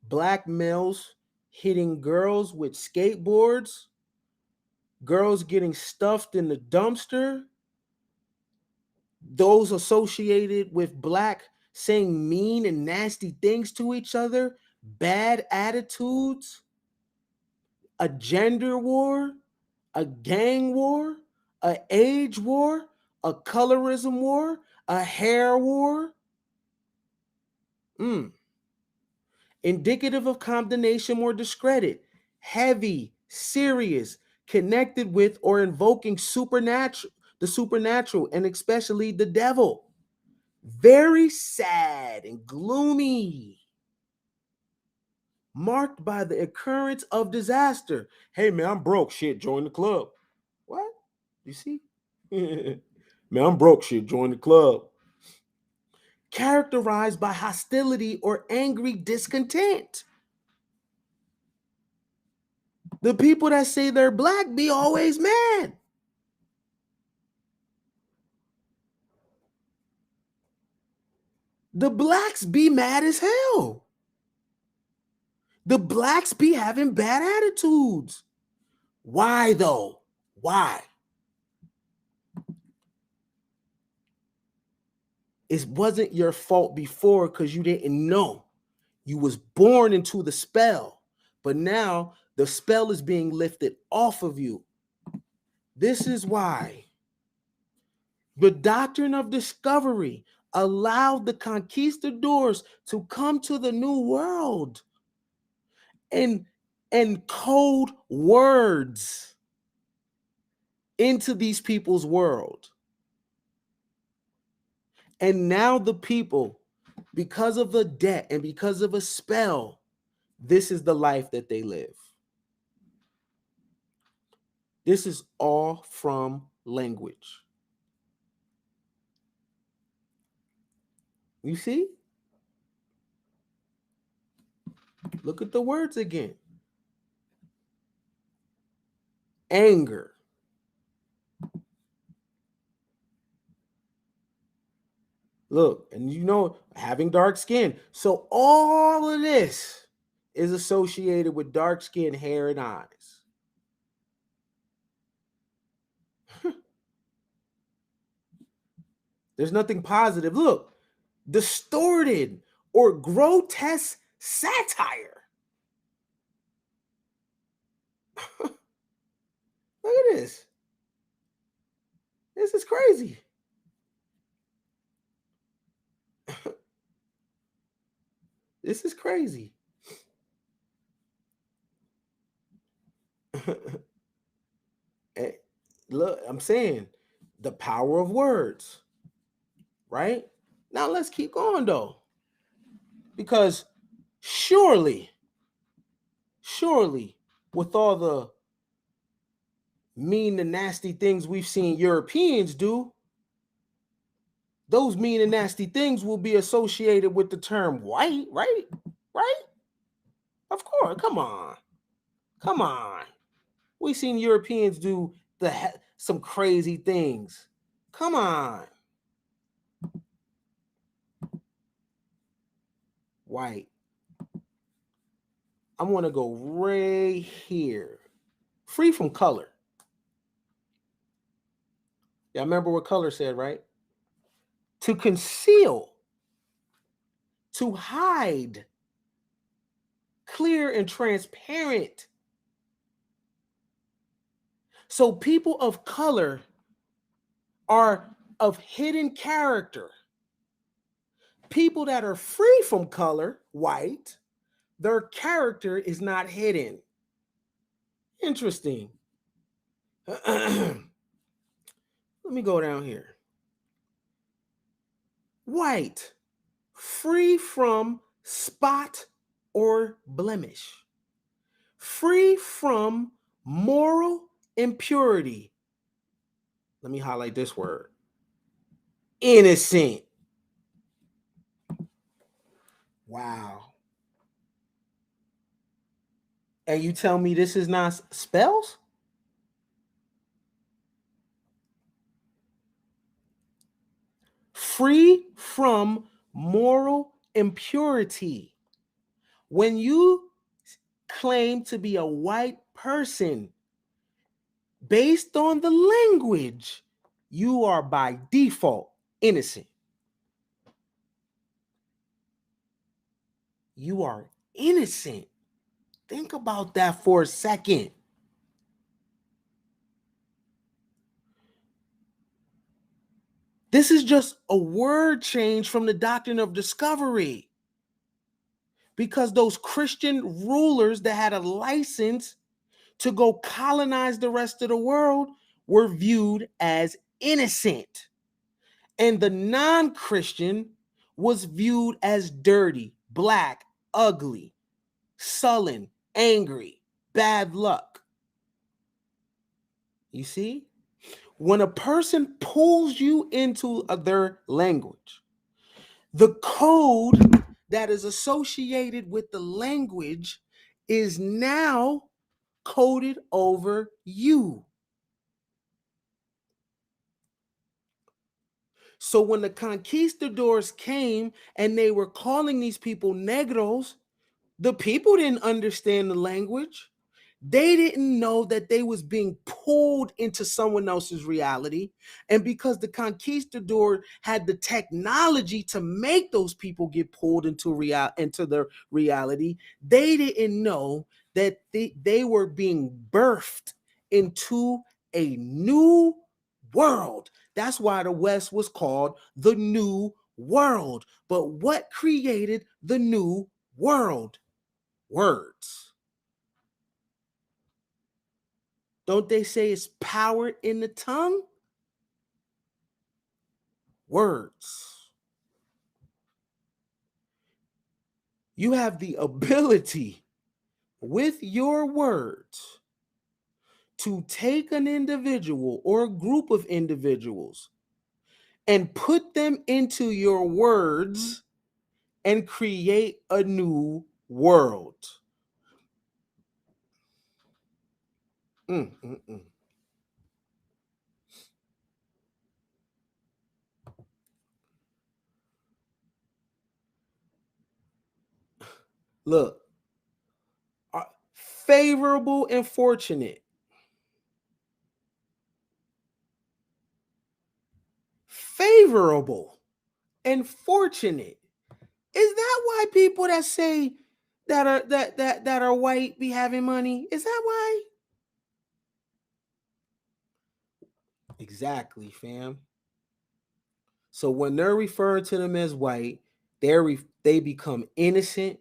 Black males hitting girls with skateboards, girls getting stuffed in the dumpster, those associated with Black saying mean and nasty things to each other, bad attitudes, a gender war, a gang war, a age war, a colorism war, a hair war. Indicative of condemnation or discredit, heavy, serious, connected with or invoking the supernatural, and especially the devil. Very sad and gloomy, marked by the occurrence of disaster. Hey man, I'm broke. Shit, join the club. What? You see? Man, I'm broke. Shit, join the club. Characterized by hostility or angry discontent. The people that say they're Black be always mad. The Blacks be mad as hell. The Blacks be having bad attitudes. Why though? Why? It wasn't your fault before because you didn't know. You was born into the spell. But now the spell is being lifted off of you. This is why the doctrine of discovery allowed the conquistadors to come to the New World and code words into these people's world. And now the people, because of a debt and because of a spell, this is the life that they live. This is all from language. You see? Look at the words again. Anger. Look, and you know, having dark skin. So all of this is associated with dark skin, hair, and eyes. There's nothing positive. Look, distorted or grotesque satire. Look at this. This is crazy. This is crazy. Look, I'm saying the power of words, right? Now let's keep going though. Because surely, with all the mean and nasty things we've seen Europeans do, those mean and nasty things will be associated with the term white, right? Right? Of course. Come on. Come on. We've seen Europeans do some crazy things. Come on. White. I want to go right here. Free from color. Y'all remember what color said, right? To conceal, to hide, clear and transparent. So people of color are of hidden character. people that are free from color, white, their character is not hidden. Interesting. Let me go down here. White, free from spot or blemish, free from moral impurity. Let me highlight this word. Innocent. Wow. And you tell me this is not spells? Free from moral impurity. When you claim to be a white person, based on the language, you are by default innocent. You are innocent. Think about that for a second. This is just a word change from the Doctrine of Discovery. Because those Christian rulers that had a license to go colonize the rest of the world were viewed as innocent. And the non-Christian was viewed as dirty, black, ugly, sullen, angry, bad luck. You see? When a person pulls you into their language, the code that is associated with the language is now coded over you. So when the conquistadors came and they were calling these people negros, the people didn't understand the language. They didn't know that they was being pulled into someone else's reality. And because the conquistador had the technology to make those people get pulled into their reality, they didn't know that they were being birthed into a new world. That's why the West was called the New World. But what created the New World? Words. Don't they say it's power in the tongue? Words. You have the ability with your words to take an individual or a group of individuals and put them into your words and create a new world. Look, favorable and fortunate. Favorable and fortunate. Is that why people that say that are white be having money? Is that why? Exactly, fam. So when they're referring to them as white, they become innocent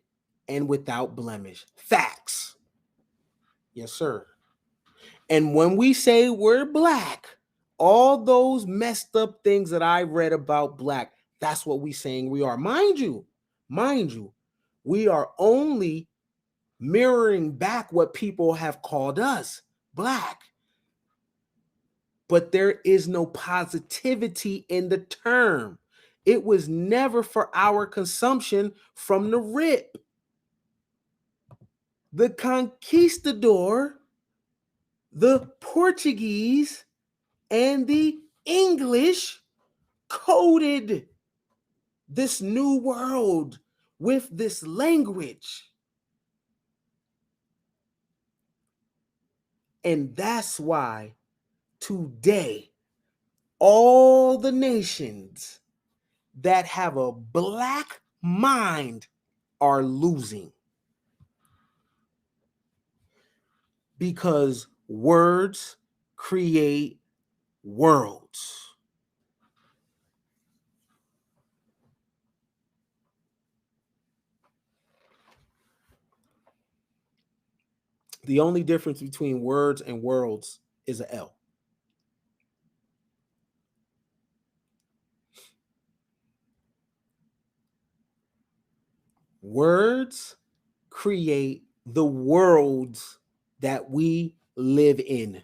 and without blemish. Facts. Yes, sir. And when we say we're black, all those messed up things that I read about black, that's what we saying we are. Mind you, we are only mirroring back what people have called us, black. But there is no positivity in the term. It was never for our consumption from the rip. The conquistador, the Portuguese, and the English coded this new world with this language. And that's why today, all the nations that have a black mind are losing. Because words create worlds. The only difference between words and worlds is a L. Words create the worlds that we live in.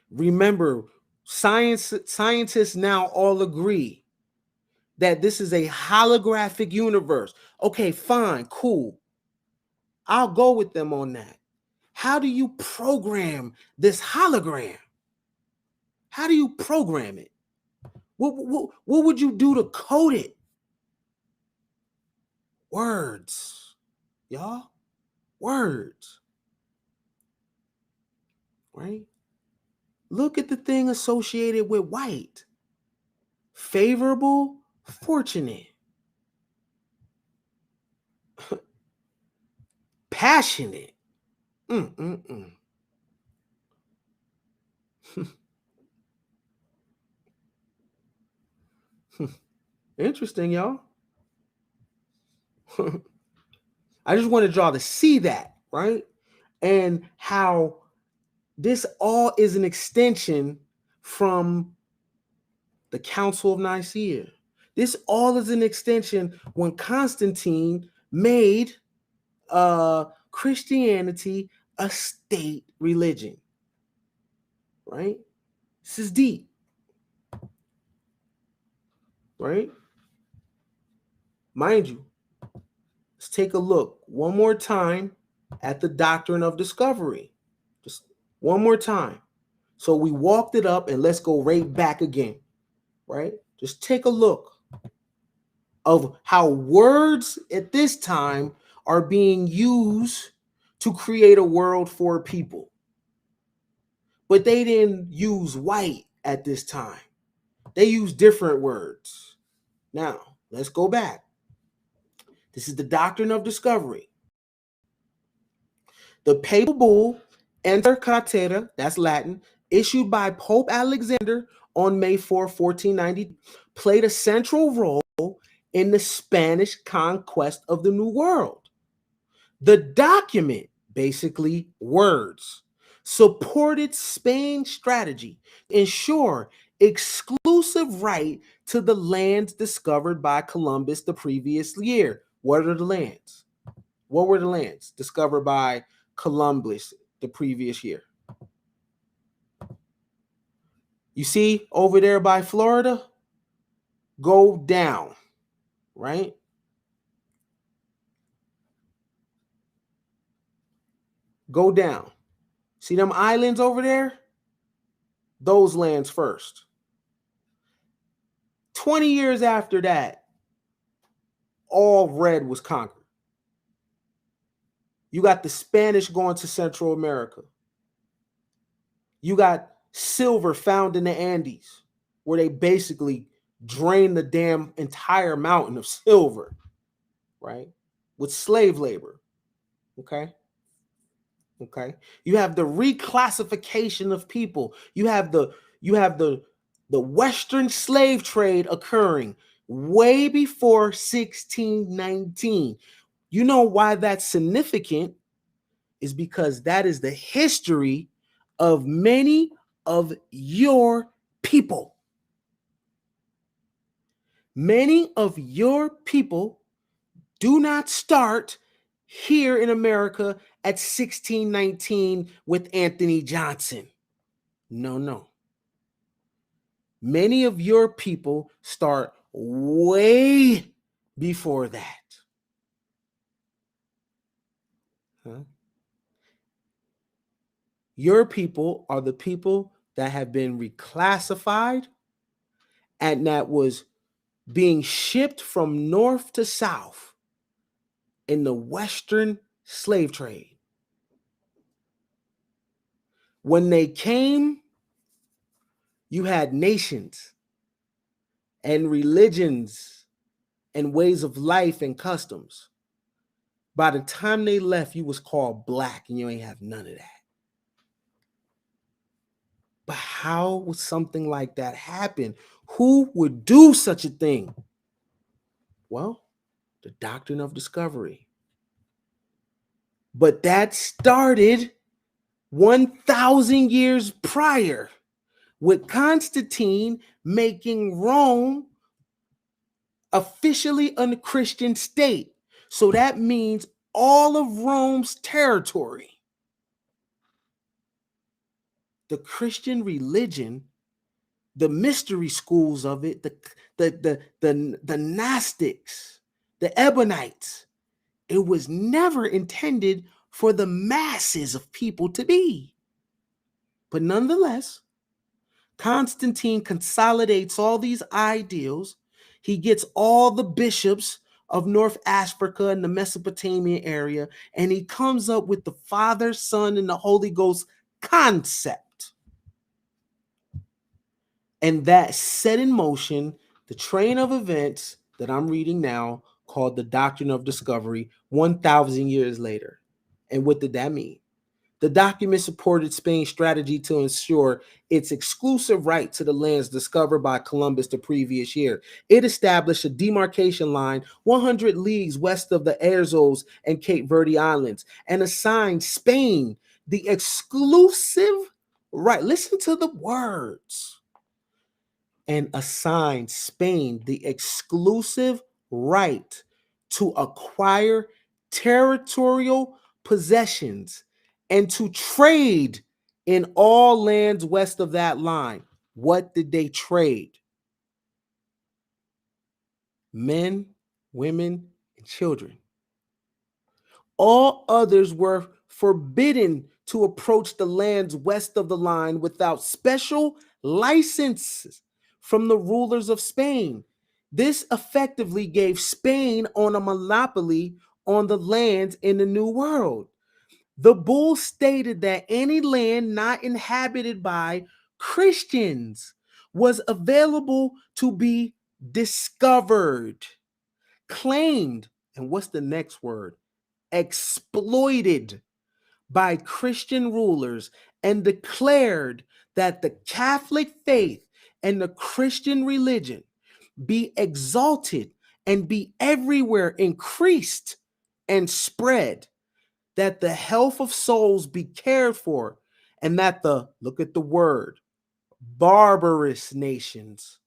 Remember, scientists now all agree that this is a holographic universe. Okay, fine, cool. I'll go with them on that. How do you program this hologram? How do you program it? What would you do to code it? Words, y'all. Words. Right? Look at the thing associated with white. Favorable, fortunate. Passionate. Interesting, y'all. I just wanted y'all to see that, right? And how this all is an extension from the Council of Nicaea. This all is an extension when Constantine made Christianity a state religion, right? This is deep, right? Mind you, let's take a look one more time at the Doctrine of Discovery. Just one more time. So we walked it up and let's go right back again, right? Just take a look of how words at this time are being used to create a world for people. But they didn't use white at this time. They used different words. Now, let's go back. This is the Doctrine of Discovery. The Papal Bull, Enter Cratera, that's Latin, issued by Pope Alexander on May 4, 1490, played a central role in the Spanish conquest of the New World. The document, basically words, supported Spain's strategy to ensure exclusive right to the lands discovered by Columbus the previous year. What are the lands? What were the lands discovered by Columbus the previous year? You see over there by Florida? Go down, right? Go down. See them islands over there? Those lands first. 20 years after that, all red was conquered. You got the Spanish going to Central America. You got silver found in the Andes, where they basically drained the damn entire mountain of silver, right? With slave labor. Okay. You have the reclassification of people. You have the Western slave trade occurring way before 1619. You know why that's significant is because that is the history of many of your people. Many of your people do not start here in America at 1619 with Anthony Johnson. No. Many of your people start way before that. Huh? Your people are the people that have been reclassified and that was being shipped from north to south in the Western slave trade. When they came, you had nations and religions and ways of life and customs. By the time they left, you was called black and you ain't have none of that. But how would something like that happen? Who would do such a thing? Well, The Doctrine of Discovery. But that started 1,000 years prior, with Constantine making Rome officially a Christian state. So that means all of Rome's territory, the Christian religion, the mystery schools of it, the Gnostics, the Ebionites, it was never intended for the masses of people to be. But nonetheless, Constantine consolidates all these ideals. He gets all the bishops of North Africa and the Mesopotamian area, and he comes up with the Father, Son, and the Holy Ghost concept. And that set in motion the train of events that I'm reading now, called the Doctrine of Discovery, 1,000 years later. And what did that mean? The document supported Spain's strategy to ensure its exclusive right to the lands discovered by Columbus the previous year. It established a demarcation line 100 leagues west of the Azores and Cape Verde Islands and assigned Spain the exclusive right. Listen to the words. And assigned Spain the exclusive right to acquire territorial possessions and to trade in all lands west of that line. What did they trade? Men, women, and children. All others were forbidden to approach the lands west of the line without special licenses from the rulers of Spain. This effectively gave Spain on a monopoly on the lands in the New World. The bull stated that any land not inhabited by Christians was available to be discovered, claimed, and what's the next word? Exploited by Christian rulers, and declared that the Catholic faith and the Christian religion be exalted and be everywhere increased and spread, that the health of souls be cared for, and that the, look at the word, barbarous nations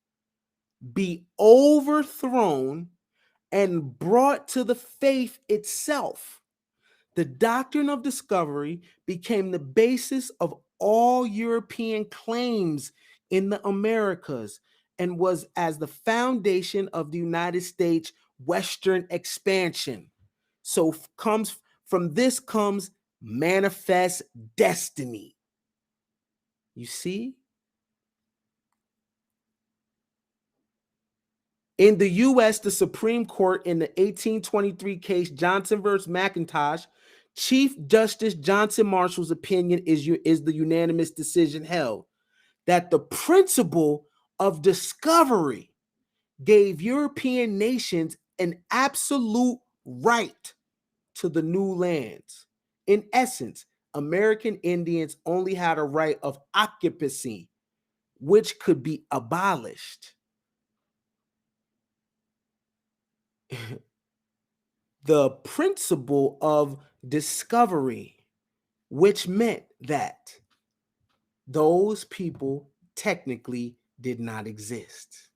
be overthrown and brought to the faith itself. The Doctrine of Discovery became the basis of all European claims in the Americas and was as the foundation of the United States Western expansion. So comes from this comes manifest destiny. You see? In the U.S., the Supreme Court in the 1823 case Johnson versus McIntosh, Chief Justice Johnson Marshall's opinion is the unanimous decision held that the principle of discovery gave European nations an absolute right to the new lands. In essence, American Indians only had a right of occupancy, which could be abolished. The principle of discovery, which meant that those people technically did not exist.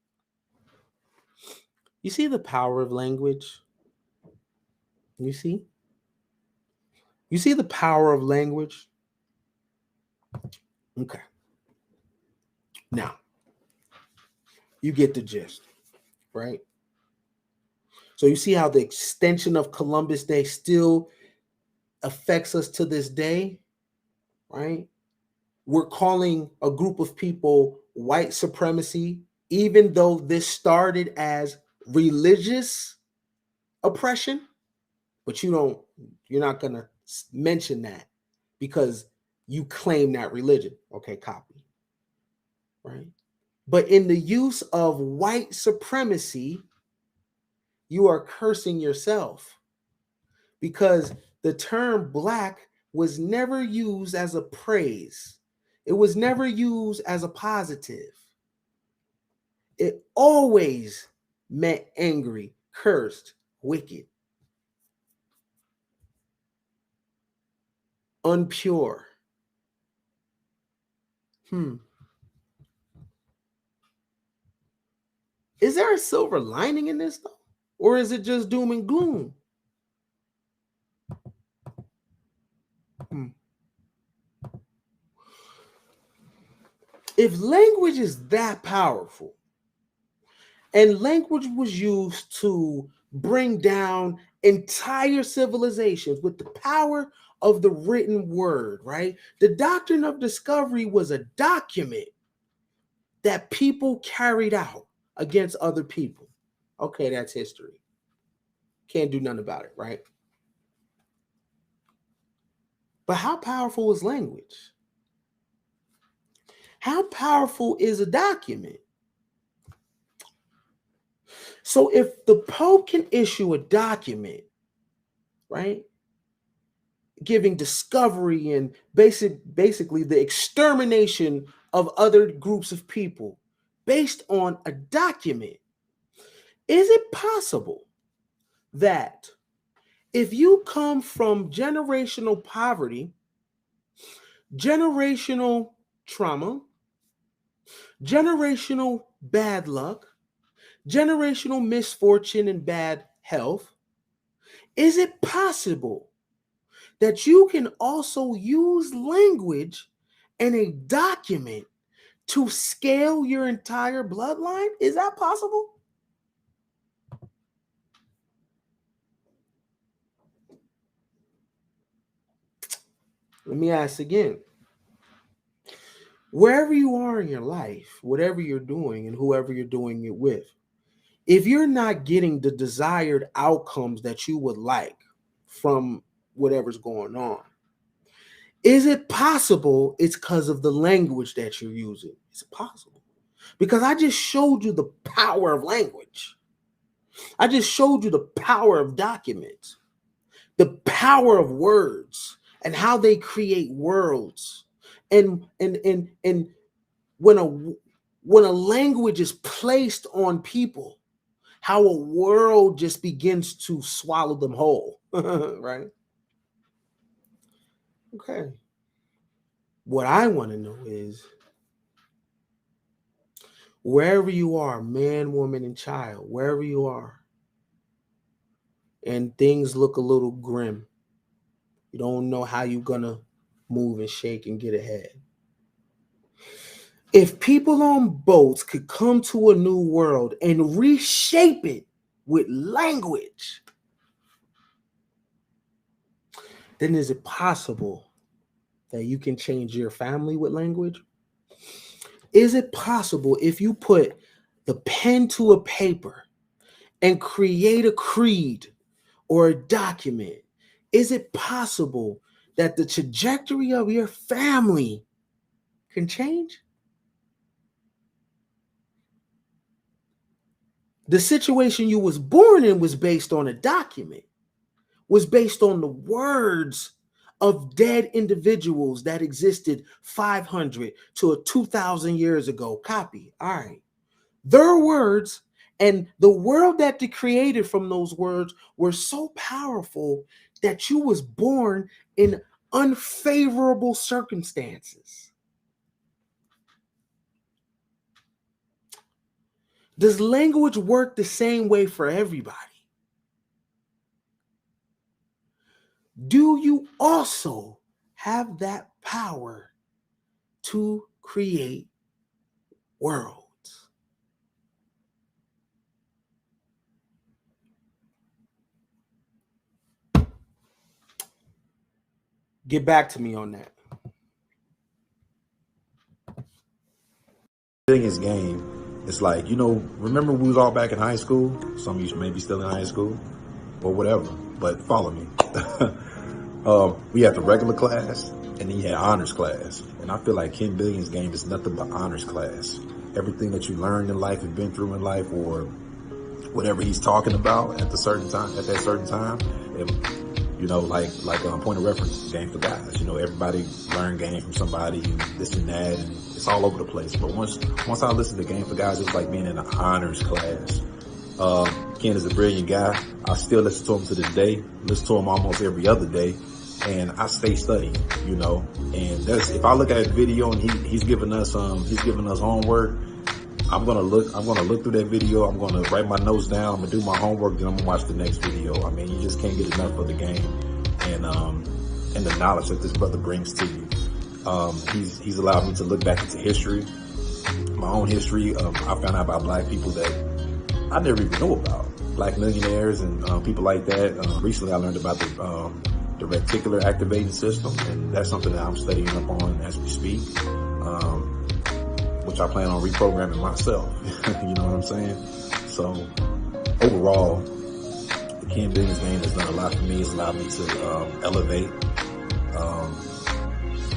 You see the power of language? You see? You see the power of language? Okay. Now, you get the gist, right? So you see how the extension of Columbus Day still affects us to this day, right? We're calling a group of people white supremacy, even though this started as religious oppression, but you're not going to mention that because you claim that religion. Okay, copy. Right? But in the use of white supremacy, you are cursing yourself because the term black was never used as a praise. It was never used as a positive. It always meant angry, cursed, wicked, unpure. Is there a silver lining in this though? Or is it just doom and gloom? If language is that powerful, and language was used to bring down entire civilizations with the power of the written word, right? The Doctrine of Discovery was a document that people carried out against other people. Okay, that's history. Can't do nothing about it, right? But how powerful is language? How powerful is a document? So if the Pope can issue a document, right, giving discovery and basically the extermination of other groups of people based on a document, is it possible that if you come from generational poverty, generational trauma, generational bad luck, generational misfortune and bad health, is it possible that you can also use language and a document to scale your entire bloodline? Is that possible? Let me ask again. Wherever you are in your life, whatever you're doing and whoever you're doing it with, if you're not getting the desired outcomes that you would like from whatever's going on, is it possible it's because of the language that you're using? It's possible. Because I just showed you the power of language. I just showed you the power of documents, the power of words, and how they create worlds. And when a language is placed on people, how a world just begins to swallow them whole, right? Okay. What I want to know is, wherever you are, man, woman, and child, wherever you are, and things look a little grim, you don't know how you're going to move and shake and get ahead. If people on boats could come to a new world and reshape it with language, then is it possible that you can change your family with language? Is it possible if you put the pen to a paper and create a creed or a document, is it possible that the trajectory of your family can change? The situation you was born in was based on a document, was based on the words of dead individuals that existed 500 to 2,000 years ago. Copy. All right. Their words and the world that they created from those words were so powerful that you was born in unfavorable circumstances. Does language work the same way for everybody? Do you also have that power to create worlds? Get back to me on that. Biggest game, it's like, remember we was all back in high school? Some of you may be still in high school or whatever, but follow me. We had the regular class and then you had honors class. And I feel like Ken Billion's game is nothing but honors class. Everything that you learned in life and been through in life, or whatever he's talking about at that certain time. And, like point of reference, game for guys. Everybody learn game from somebody, and this and that, and it's all over the place. But once I listened to Game for Guys, it was like being in an honors class. Ken is a brilliant guy. I still listen to him to this day. Listen to him almost every other day. And I stay studying, you know. And that's, if I look at a video and he's giving us homework, I'm gonna look through that video. I'm gonna write my notes down. I'm gonna do my homework. Then I'm gonna watch the next video. I mean, you just can't get enough of the game and the knowledge that this brother brings to you. He's allowed me to look back into history, my own history. I found out about black people that I never even knew about, black millionaires and people like that. Recently, I learned about the reticular activating system, and that's something that I'm studying up on as we speak. Which I plan on reprogramming myself. You know what I'm saying? So overall, the Ken Business Game has done a lot for me. It's allowed me to elevate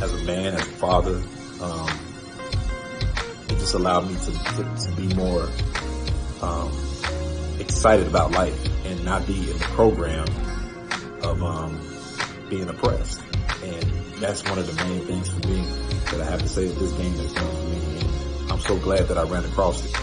as a man, as a father. It just allowed me to be more excited about life and not be in the program of being oppressed. And that's one of the main things for me that I have to say that this game has done for me. I'm so glad that I ran across it.